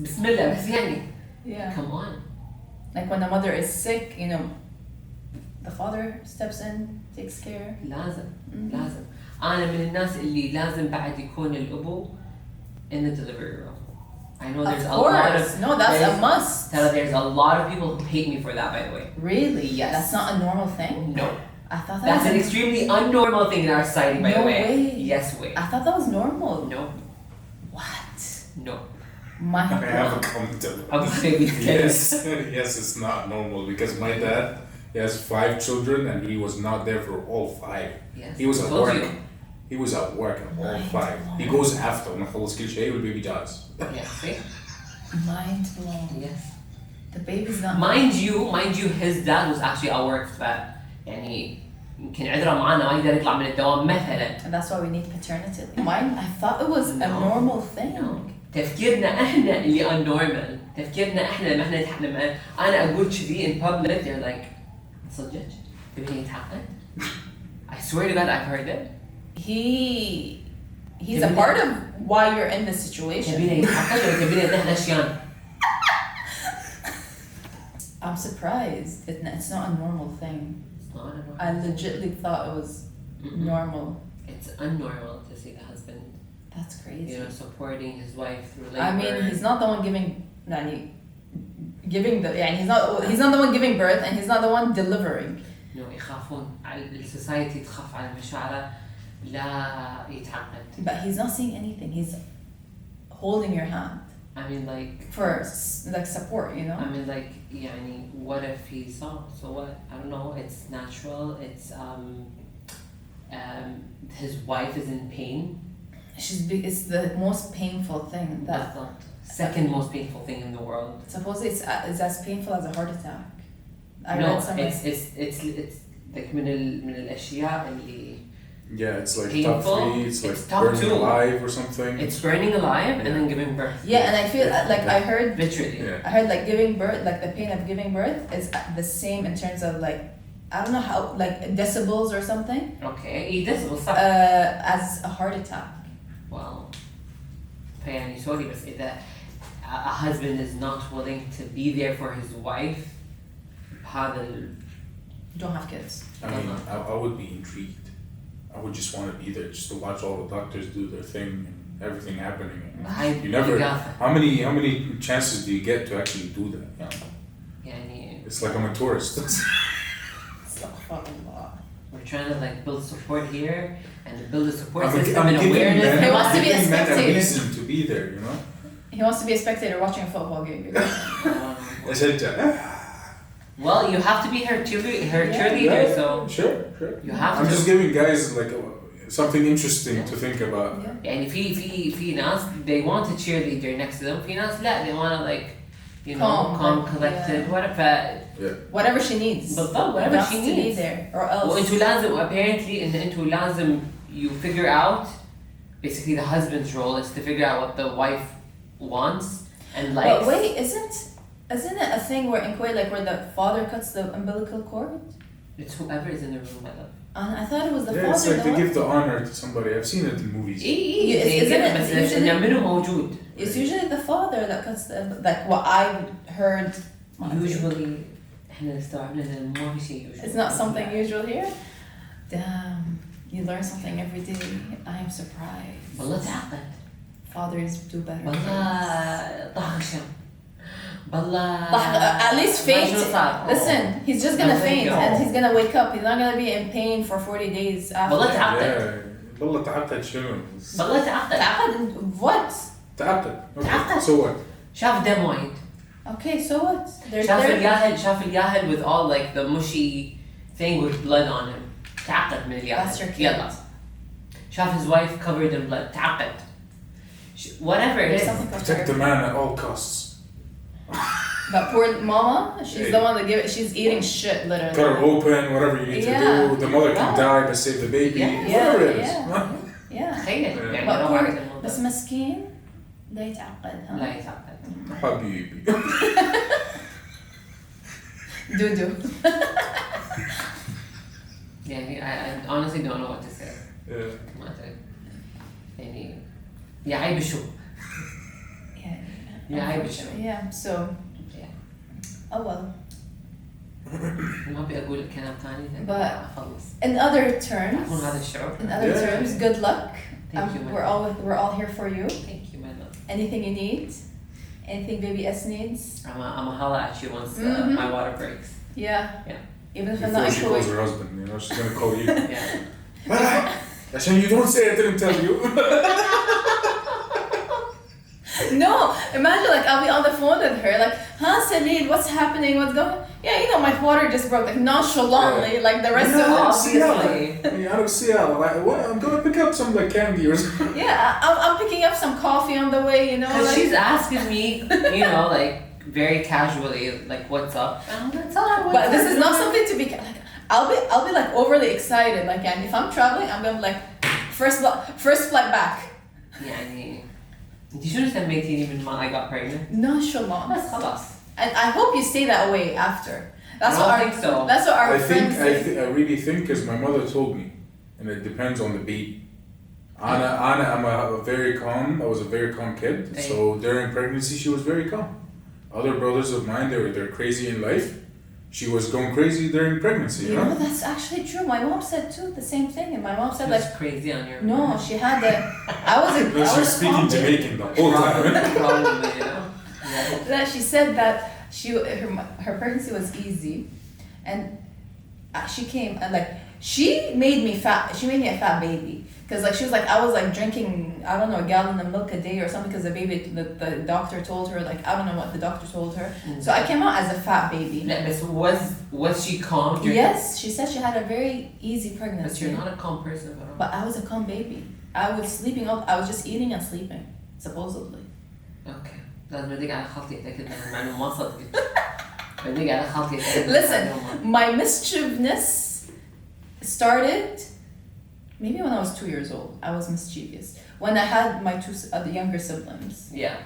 بسم الله بس يعني. Yeah. Come on. Like when the mother is sick, you know, the father steps in, takes care. لازم. أنا من الناس اللي لازم بعد يكون الأبو in the delivery room. I know there's a lot of. No, that's a must. There's a lot of people who hate me for that, by the way. Really? Yes. That's not a normal thing? No. I thought that That's was an extremely unnormal thing in our society, by the No way. way. Yes way. I thought that was normal. No. What? No. My I have a God. comment. How do you say these Yes, kids? yes, it's not normal because my dad, he has 5 children and he was not there for all 5. Yes. He was at Told work. you. He was at work at all Mind 5. He blown. goes after ما خلص كل شيء والبيبي جاهز. Yeah, see? Mind blown. Yes. The baby's not. Mind you, his dad was actually at work ف يعني يمكن عذره معانا ما يقدر يطلع من الدوام مثلا. And that's why we need paternity leave. Mine, I thought it was a No. normal thing. No. تفكيرنا احنا اللي unnormal. تفكيرنا احنا لما انا اقول كذي in public they're like صدق تبيني يتحقق. I swear to God I've heard it. He's a part of why you're in this situation. تبيني يتحقق ولا تبيني نحن اشياء. I'm surprised. It's not a normal thing. It's not a normal I legitimately thought it was normal. It's unnormal to see the husband, That's crazy. supporting his wife through labor. I mean, he's not the one giving the. Yeah, he's not the one giving birth, and he's not the one delivering. يخافون على السوسايتي تخاف على مشاعره لا يتعقد. But he's not saying anything. He's holding your hand I mean like for like support, you know. I mean like يعني what if he saw so what I don't know it's natural it's his wife is in pain. It's the most painful thing that That's not second most painful thing in the world. supposedly it's as painful as a heart attack. I No, read something. it's like من الأشياء اللي Yeah, it's like Painful. top 3, it's like It's top burning 2. alive or something. it's burning alive and then giving birth. Yeah, and I feel like I heard Literally. Yeah. I heard like giving birth, like the pain of giving birth is the same in terms of like I don't know how like decibels or something Okay, this was صح. as a heart attack. Well, فيعني sorry بس إذا a husband is not willing to be there for his wife هذا Don't have kids. I mean, I would be intrigued. I would just want to be there just to watch all the doctors do their thing and everything happening. هاي You never. إجافة. How many chances do you get to actually do that? يعني It's like I'm a tourist. Astaghfirullah. we're trying to like build support here and build a support I'm system and giving awareness. men- He wants to be a giving men spectator. reason to be there, you know. He wants to be a spectator watching a football game. أشجع. Well, you have to be her cheerleader, so Sure. you have I'm to. just giving guys like something interesting to think about. Yeah. يعني في ناس they want a cheerleader next to them. في ناس لا they want to like you know calm, collected, yeah. whatever. Whatever she needs. بالضبط whatever Wants she to be needs. there or else. وانتوا لازم apparently إن انتوا لازم you figure out basically the husband's role is to figure out what the wife wants and likes. But wait, isn't it a thing where in Kuwait, like where the father cuts the umbilical cord? It's whoever is in the room, my love. And I thought it was the Yeah, father. it's like the they one- give the honor to somebody. I've seen it in movies. Isn't it بس usually- نعمله موجود. It's usually the father that cuts the like what I heard. Usually احنا استوعبنا إن ما في شيء usual. It's not something usual here. Damn, you learn something every day. I am surprised. والله تعقد. Fathers do better. والله طاخشة. والله. At least faint. ما شو صار. Listen, he's just gonna Nothing faint go. and he's gonna wake up. He's not gonna be in pain for 40 days after. والله تعقد. Yeah. والله تعقد شنو؟ والله تعقد. تعقد what? تعقد. تعقد. Okay. So what? شاف دم وايد. Okay, so what? They're شاف الياهل with all like the mushy thing with blood on him. تعقد من الياهل. That's your kid. يلا. شاف his wife covered in blood. تعقد. Whatever it There's is. something Protect the man at all costs. But poor mama, she's Hey. the one that she's eating shit literally. Cut her open, whatever you need Yeah. to do. The mother can Wow. die, but save the baby. Yeah. Whatever it is. Yeah. تخيل يعني But لو poor, واحد الموضوع. بس مسكين لا يتعقد ها. لا يتعقد. حبيبي. دودو. يعني I honestly don't know what to say. Yeah. ما أدري. يعني يعيب الشو. يعيب الشو. Yeah, so. Yeah. Oh well. ما أبي أقول كلام ثاني لأن But- أخلص. In other terms. تعرفون هذا الشعور. In other Yeah. terms, good luck. Thank you, my We're all here for you. Thank you, my love. Anything you need, anything baby S needs. I'm a holla at you once Mhm. my water breaks. Yeah. Yeah. Even if I'm not Before she calls in her husband, you know, she's gonna call you. Yeah. Farah, Ashan, you don't say I didn't tell you. No, imagine like I'll be on the phone with her, like, huh, Salid, what's happening? What's going on? Yeah, you know, my water just broke, like nonchalantly, like the rest of them. Obviously. Out of Seattle. What? I'm gonna pick up some like candy or something. Yeah, I'm picking up some coffee on the way, you know. Because Like, she's asking me, you know, like very casually, like what's up. I'm gonna tell her what's but this up. is not something to be like. I'll be like overly excited, like, and if I'm traveling, I'm gonna be like, first flight back. يعني انت شو سميتيني من ما I got pregnant؟ Nonchalant. بس خلاص. And I hope you stay that way after. That's I what don't our think so. That's what our I friends say. I really think because my mother told me, and it depends on the baby. Anna, I'm a very calm. I was a very calm kid. Hey. So during pregnancy, she was very calm. Other brothers of mine, they're crazy in life. She was going crazy during pregnancy. You know, that's actually true. My mom said too the same thing, and my mom said She like, was crazy on your. no, she had the. I was a. No, I she was was a speaking calm baby. Jamaican the whole time. Probably, you know. Yeah. That she said that her pregnancy was easy, and she came and like she made me fat. She made me a fat baby because like she was like I was like drinking I don't know a gallon of milk a day or something because the doctor told her like I don't know what the doctor told her. So I came out as a fat baby. لا بس was she calm? Yes, she said she had a very easy But pregnancy. you're not a calm person. But I was a calm baby. I was sleeping up. I was just eating and sleeping, supposedly. Okay. لازم ادق على خطي اتاكد من المعلومه ما صدقت. بدق على خطي اتاكد من Listen, المعلومه. my mischievous started maybe when I was 2 years old. I was mischievous when I had my two the younger siblings. Yeah.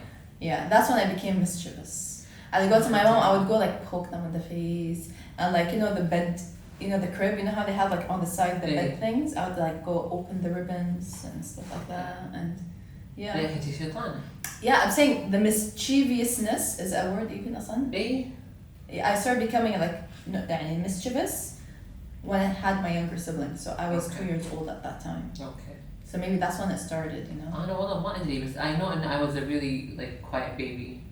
Yeah, that's when I became mischievous. I would go to my mom. I would go like poke them in the face and like you know the bed, you know the crib. You know how they have like on the side the bed things. I would like go open the ribbons and stuff like that and yeah. ليه كنتي شيطانة؟ Yeah, I'm saying the mischievousness is a word even أصلا. إيه. I started becoming like يعني mischievous when I had my younger siblings. So I was Okay. 2 years old at that time. Okay. So maybe that's when it started, you know. أنا والله ما أدري بس I know and I was a really like quiet baby.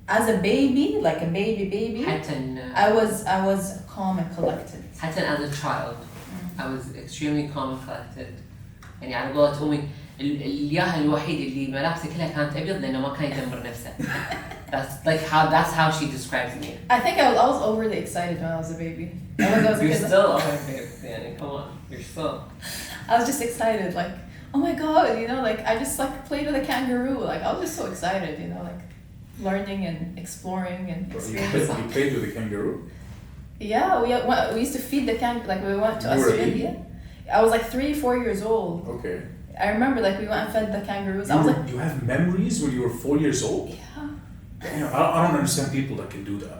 As a baby, like a baby, حتى I was calm and collected. حتى as a child I was extremely calm and collected. يعني على قولة أمي الياهل الوحيد اللي ملابسه كلها كانت أبيض لأنه ما كان يدمر نفسه. That's how she describes me. I think I was overly excited when I was a baby. I was a You're kid. still okay, babe. Yeah, come on. You're still. I was just excited, like, oh my god, you know, like I just like played with a kangaroo. Like I was just so excited, you know, like learning and exploring and experiencing. You played with a kangaroo? Yeah, we used to feed the kangaroo. Like we went to You were a Australia. I was like 3-4 years old. Okay. I remember like we went and fed the kangaroos. I was like, You have memories when you were 4 years old? yeah, Damn, I don't understand people that can do that.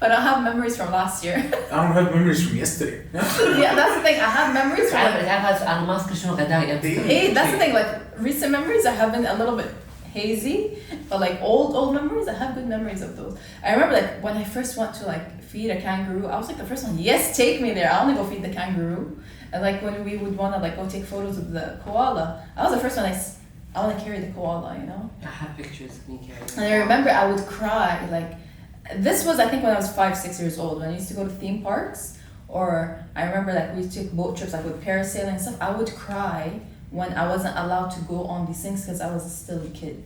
but I have memories from last year. I don't have memories from yesterday. Yeah, that's the thing. I have memories from. تعرف أنا ما أذكر شنو غداي أمس. Hey, that's the thing. Like recent memories, I have been a little bit hazy, but like old memories, I have good memories of those. I remember like when I first went to like feed a kangaroo, I was like the first one. Yes, take me there. I want to go feed the kangaroo. And like when we would want to like go take photos of the koala, I was the first one. I want to carry the koala, you know. I have pictures of me carrying. And I remember I would cry like. This was I think when I was 5-6 years old when I used to go to theme parks, or I remember like we took boat trips like with parasailing and stuff. I would cry when I wasn't allowed to go on these things because I was still a kid.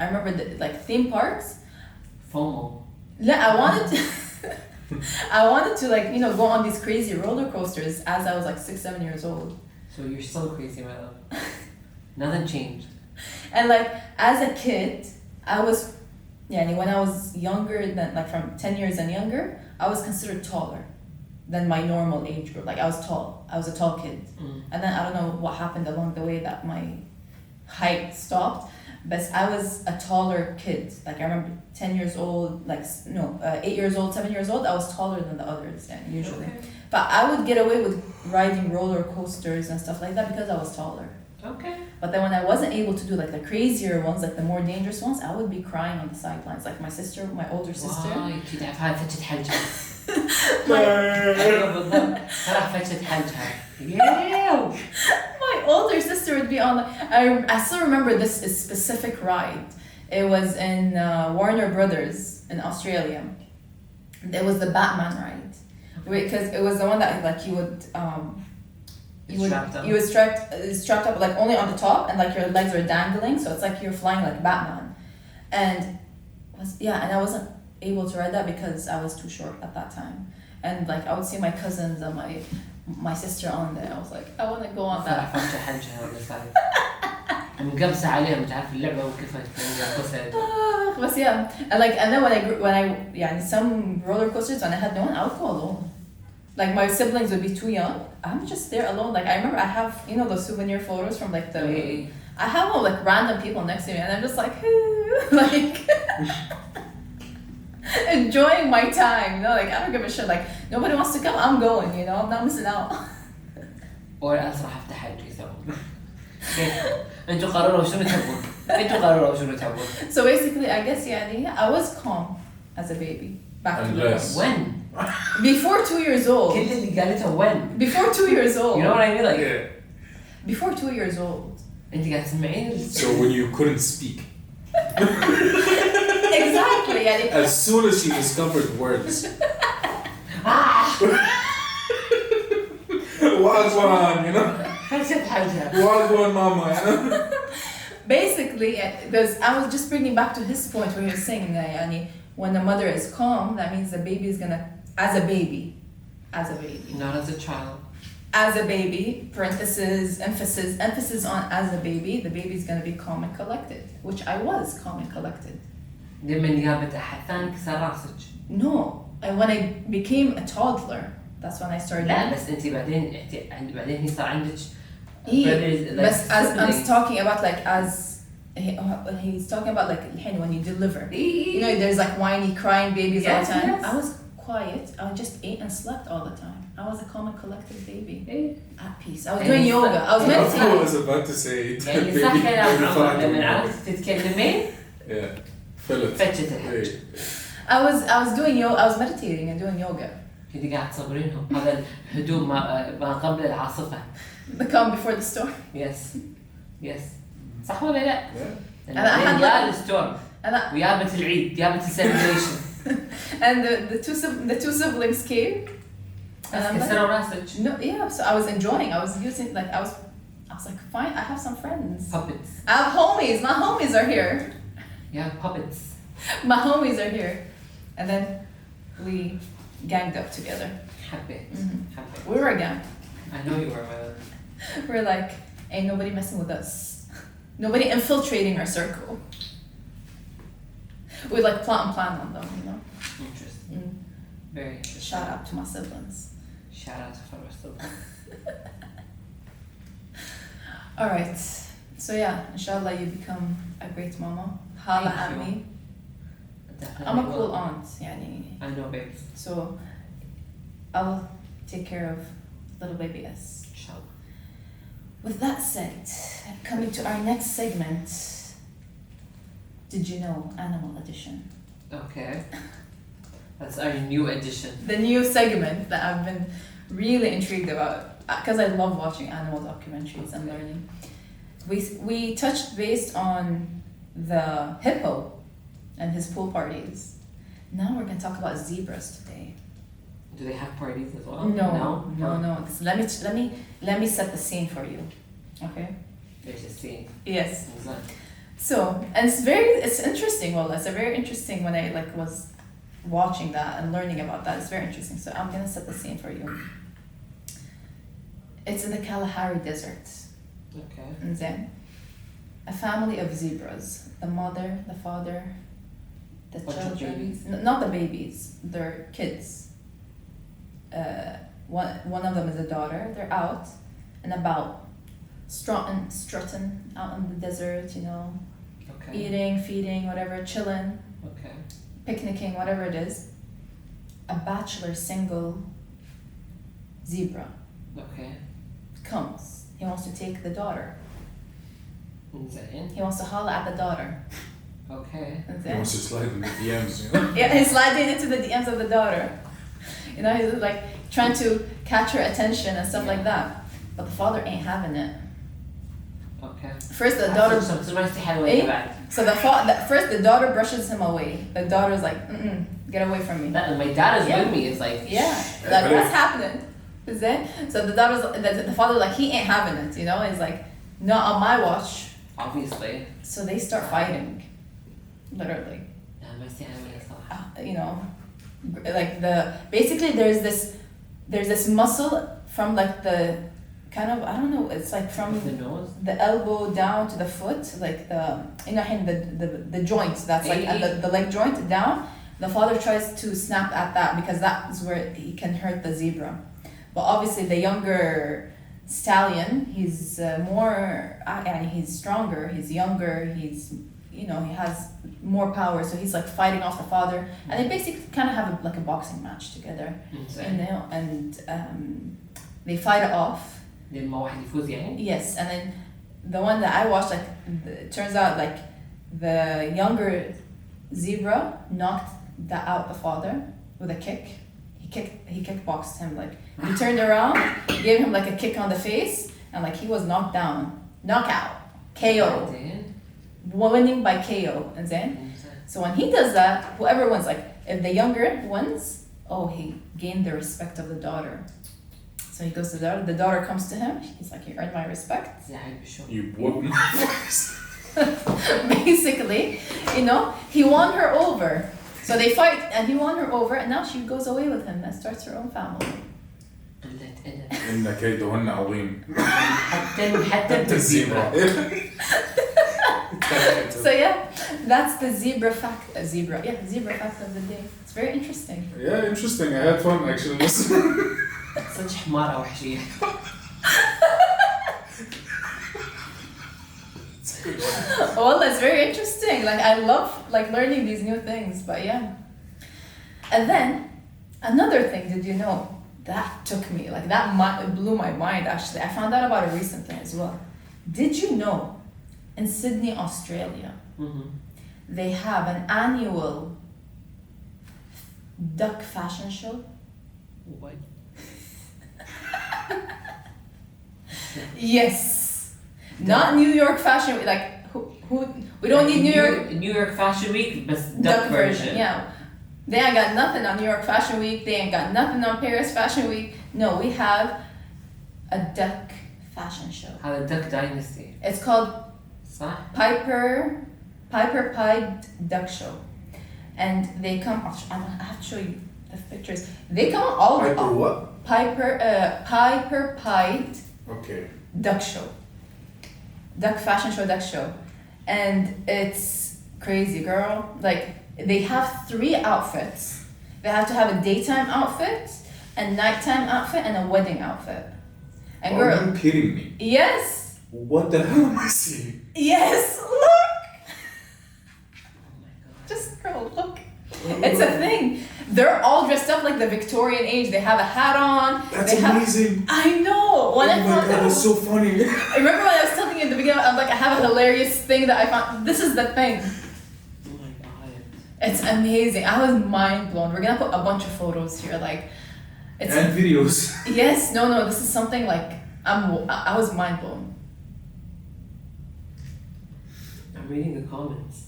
I remember like theme parks. FOMO. Yeah, I wanted to like you know go on these crazy roller coasters as I was like 6-7 years old. So you're so crazy, my love. Nothing changed. And like as a kid, I was. Yeah, when I was younger than like from 10 years and younger, I was considered taller than my normal age group. Like I was tall. I was a tall kid. And then I don't know what happened along the way that my height stopped. But I was a taller kid. Like I remember 10 years old, like no, 8 years old, 7 years old, I was taller than the others usually. Okay. But I would get away with riding roller coasters and stuff like that because I was taller. Okay. But then when I wasn't able to do like the crazier ones, like the more dangerous ones, I would be crying on the sidelines. Like my sister, my older sister. واي كنت أعرف هاي فتشة حلجها. أيوة بالضبط. راح فتشة حلجها. Yeah. My older sister would be on. I still remember this specific ride. It was in Warner Brothers in Australia. It was the Batman ride. because it was the one that like you would Strapped up. you would strapped up like only on the top, and like your legs were dangling, so it's like you're flying like Batman. And and I wasn't able to ride that because I was too short at that time. And like I would see my cousins and my sister on there. I was like, I want to go on that. فهمت حاجة هذا صار. مقبسة عليها مش عارف اللعبة وكيف تنقبسها. But yeah, and then when I yeah, some roller coasters when I had no one, I would go alone. Like my siblings would be too young. I'm just there alone. Like I remember I have those souvenir photos from like I have all like random people next to me, and I'm just like like enjoying my time. Like I don't give a shit. Like nobody wants to come, I'm going. I'm not missing out. or else راح افتح حاجة سوا. انتوا قرروا شنو تبون. So basically, I guess I was calm as a baby back to the when before 2 years old. كل اللي قالتها when Before 2 years old. You know what I mean? Like before 2 years old. انت قاعد تسمعين. So when you couldn't speak. Exactly. As soon as she discovered words. Wagwan, Wagwan mama, Basically, because I was just bringing back to his point where he was saying that when the mother is calm, that means the baby is gonna, as a baby, not as a child. As a baby, emphasis on as a baby, the baby's gonna be calm and collected, which I was calm and collected. لما جابت أحد ثاني كسر راسك. No, and when I became a toddler, that's when I started. لا بس أنت بعدين هي صار عندك. But as I'm talking about like as he's talking about like when you deliver, there's like whiny crying babies all the time. I was quiet. I just ate and slept all the time. I was a calm and collected baby, at peace. I was doing yoga. I was meditating. I was about to say. يعني صح كلام لما عرفت تتكلمين. Yeah. فتشت الحج. I was doing yoga. I was meditating and doing yoga. كنت قاعد تصبرينهم. هذا الهدوء ما قبل العاصفة. The calm before the storm. Yes. صح ولا لا؟ أنا جاء الستورم. ويابت العيد، يابت السليبريشن. And the two siblings came. كسروا راسك. No, yeah. So I was enjoying. I was using like I was like fine. I have some friends. Puppets. I have homies. My homies are here. Yeah, puppets. My homies are here, and then we ganged up together. حبيت. We were a gang. I know you were. We're like, ain't nobody messing with us. Nobody infiltrating our circle. We like plot and plan on them, Interesting. Very interesting. Shout out to my siblings. Shout out to Farah siblings. All right. So yeah, inshallah you become a great mama. Hala at me. I'm a cool aunt, I know, babes. So I'll take care of little baby S. Inshallah. With that said, coming to our next segment. Did you know Animal Edition? Okay. That's our new edition. The new segment that I've been really intrigued about because I love watching animal documentaries and learning. We touched based on the hippo and his pool parties. Now we're going to talk about zebras today. Do they have parties as well? No. Let me set the scene for you. Okay? There's a scene. Yes. Exactly. So, and it's interesting. Well, it's a very interesting when I was watching that and learning about that. It's very interesting. So I'm gonna set the scene for you. It's in the Kalahari Desert. Okay. And then, a family of zebras. The mother, the father, the children. Not the babies. They're kids. One of them is a daughter. They're out and about. Strutting out in the desert, Okay. Eating, feeding, whatever, chilling, Okay. picnicking, whatever it is. A bachelor single zebra Okay. comes. He wants to take the daughter. زين. He wants to holler at the daughter. Okay. He wants to slide in the DMs, Yeah, he's sliding into the DMs of the daughter. He's like trying to catch her attention and stuff like that. But the father ain't having it. Okay. First the daughter. So So first the daughter brushes him away. The daughter's like, get away from me. My dad is Yeah. with me. It's like, Yeah, like what's happening? Is it? So the daughter's, the father like he ain't having it, you know. He's like, not on my watch. obviously. So they start fighting, literally. You know, like basically there's this muscle from like the kind of, I don't know, it's like from The nose? the elbow down to the foot, like the joint that's like at the leg joint down. The father tries to snap at that because that is where he can hurt the zebra. But obviously the younger stallion, he's more, he's stronger, he's younger, he's, you know, he has more power, so he's like fighting off the father, and they basically kind of have like a boxing match together, you know, and they fight it off. Yes, and then the one that I watched, like, it turns out like the younger zebra knocked out the father with a kick. He kickboxed him, like he turned around, gave him like a kick on the face, and like he was knocked down, knockout, KO, winning by KO. And then, so when he does that, whoever wins, like if the younger wins, oh, he gained the respect of the daughter. So he goes to the daughter. The daughter comes to him. He's like, "You earned my respect." You whooped my face. Basically, you know, he won her over. So they fight, and he won her over, and now she goes away with him and starts her own family. إن كيدهن عظيم. حتى الزيبرا. So yeah, that's the zebra fact. Zebra fact of the day. It's very interesting. Yeah, interesting. I had fun actually. صدق حمارة وحشية. Well, that's very interesting. Like I love like learning these new things, but yeah. And then another thing, did you know that took me like that blew my mind actually. I found out about it recently as well. Did you know in Sydney, Australia, they have an annual duck fashion show? What? Yes. Not New York Fashion Week, like who we don't need New York Fashion Week, but duck version. Yeah. They ain't got nothing on New York Fashion Week, they ain't got nothing on Paris Fashion Week. No, we have a duck fashion show. How the Duck Dynasty. It's called صح? Piper Pied Duck Show. And they come, I have to show you the pictures. They come all Piper what? Piper Pied Okay. Duck Show. Duck fashion show, duck show. And it's crazy, girl. Like, they have 3 outfits. They have to have a daytime outfit, a nighttime outfit, and a wedding outfit. And girl, are you kidding me? yes. What the hell am I seeing? Yes, look. Oh my god. Just girl, look. It's a thing. They're all dressed up like the Victorian age. They have a hat on. That's they amazing. I know. Oh my god, that's so funny. Remember when I was telling you in the beginning, I'm like, I have a hilarious thing that I found. This is the thing. Oh my god. It's amazing. I was mind blown. We're gonna put a bunch of photos here, like, it's And videos. yes, no. This is something like I was mind blown. I'm reading the comments.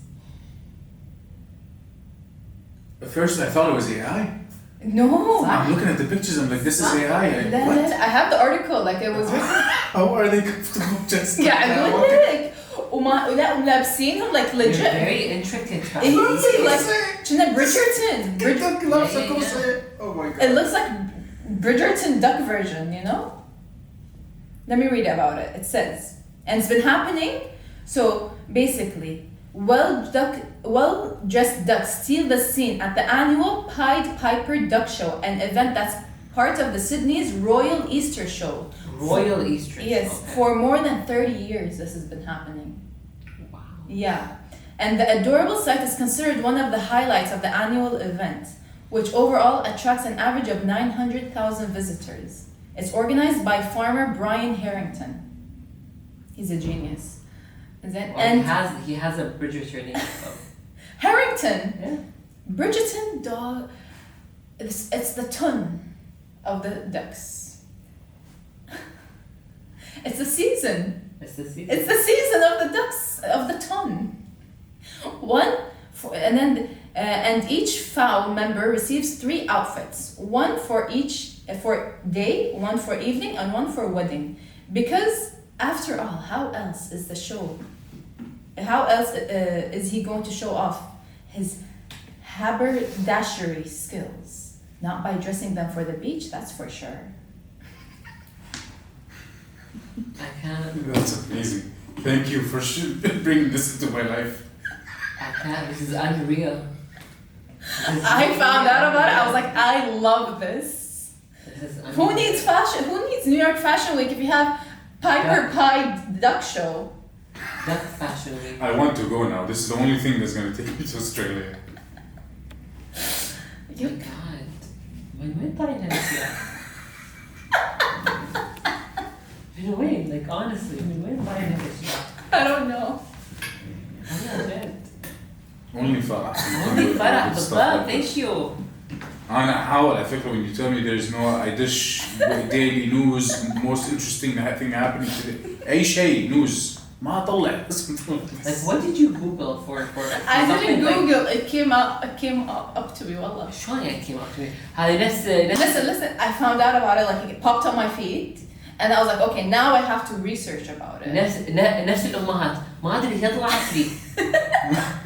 At first I thought it was AI. No. I'm looking at the pictures, I'm like, this is AI. What? I have the article, like it was written. How are they comfortable just like Yeah, that? لك ولابسينهم like They're legit. very intricate. Easy, like شنو Bridgerton. Oh my god. It looks like Bridgerton duck version, you know? Let me read about it. It says, and it's been happening. So basically, well-dressed ducks steal the scene at the annual Pied Piper Duck Show, an event that's part of the Sydney's Royal Easter Show. Royal Easter. Yes, Okay. for more than 30 years this has been happening. Wow. Yeah, and the adorable sight is considered one of the highlights of the annual event, which overall attracts an average of 900,000 visitors. It's organized by farmer Brian Harrington. He's a genius. Well, he has a Bridgerton name. So. Harrington! Yeah. Bridgerton dog. It's the ton of the ducks. It's the season. It's the season. It's the season of the ducks, of the ton. And then And each FAO member receives 3 outfits, one for each for day, one for evening, and one for wedding. Because after all, how else is the show? How else is he going to show off his haberdashery skills? Not by dressing them for the beach, that's for sure. I can't. That's amazing. Thank you for bringing this into my life. I can't. This is unreal. I found out about it. I was like, I love this. This is unreal. Who needs fashion? Who needs New York Fashion Week if you have Piper Pie Duck Show? Duck Fashion Week. I want to go now. This is the only thing that's going to take me to Australia. Oh my God. من وين طالعين هالاشياء؟ من وين؟ Like honestly, من وين طالعين هالاشياء؟ I don't know. أنا جد. Only فرح. Only فرح بالضبط ايشو؟ أنا أحاول على فكرة when you tell me there's no I dish daily news most interesting thing happening today أي شيء news ما أطلع. Like what did you Google for? I didn't Google. It came up to me. والله. شلون يعني came up to me؟ هذا نفس Listen. I found out about it. Like it popped on my feed, and I was like, okay, now I have to research about it. نفس الأمهات ما أدري هي طلعت لي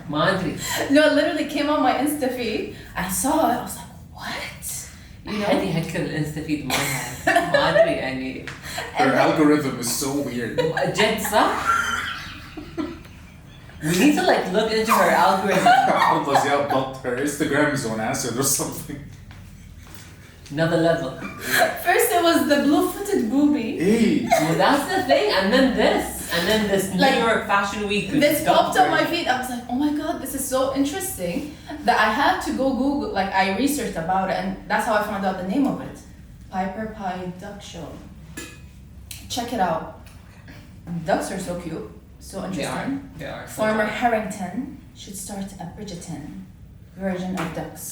ما أدري. No, it literally came on my Insta feed. I saw it. I was like, what? You know? حد يهكر الانستا فيد مالها ما أدري يعني. Her algorithm is so weird. جد صح؟ We need to like look into her algorithm. عرضة زياد ضغط. Her Instagram is on acid or something. Another level. First it was the blue-footed booby. Hey. Well, that's the thing, and then this New Like, York Fashion Week. This popped on my feed. I was like, oh my god, this is so interesting that I had to go Google. Like I researched about it, and that's how I found out the name of it. Piper Pie Duck Show. Check it out. Ducks are so cute, so interesting. They are. Farmer Harrington should start a Bridgerton version of ducks.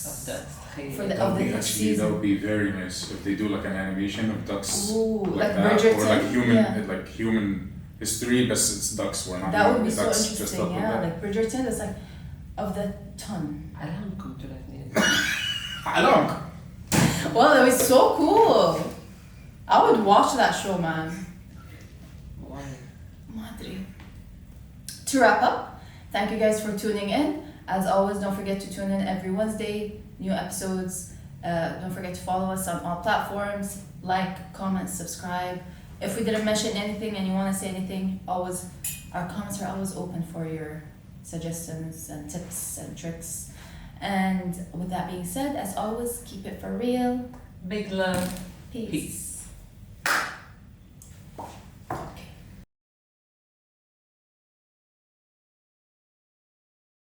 For the That would be of the actually season. that would be very nice if they do like an animation of ducks. Ooh, like that, Bridgerton. or Yeah. like human history, but it's ducks. We're not. That would be so ducks, just interesting, up with yeah. that. Like Bridgerton, it's like of the ton. I don't come to that name. Along. Well, it was so cool. I would watch that show, man. Why? Madre. To wrap up, thank you guys for tuning in. As always, don't forget to tune in every Wednesday, new episodes. Don't forget to follow us on all platforms. Like, comment, subscribe. If we didn't mention anything and you want to say anything, always, our comments are always open for your suggestions and tips and tricks. And with that being said, as always, keep it for real. Big love. Peace.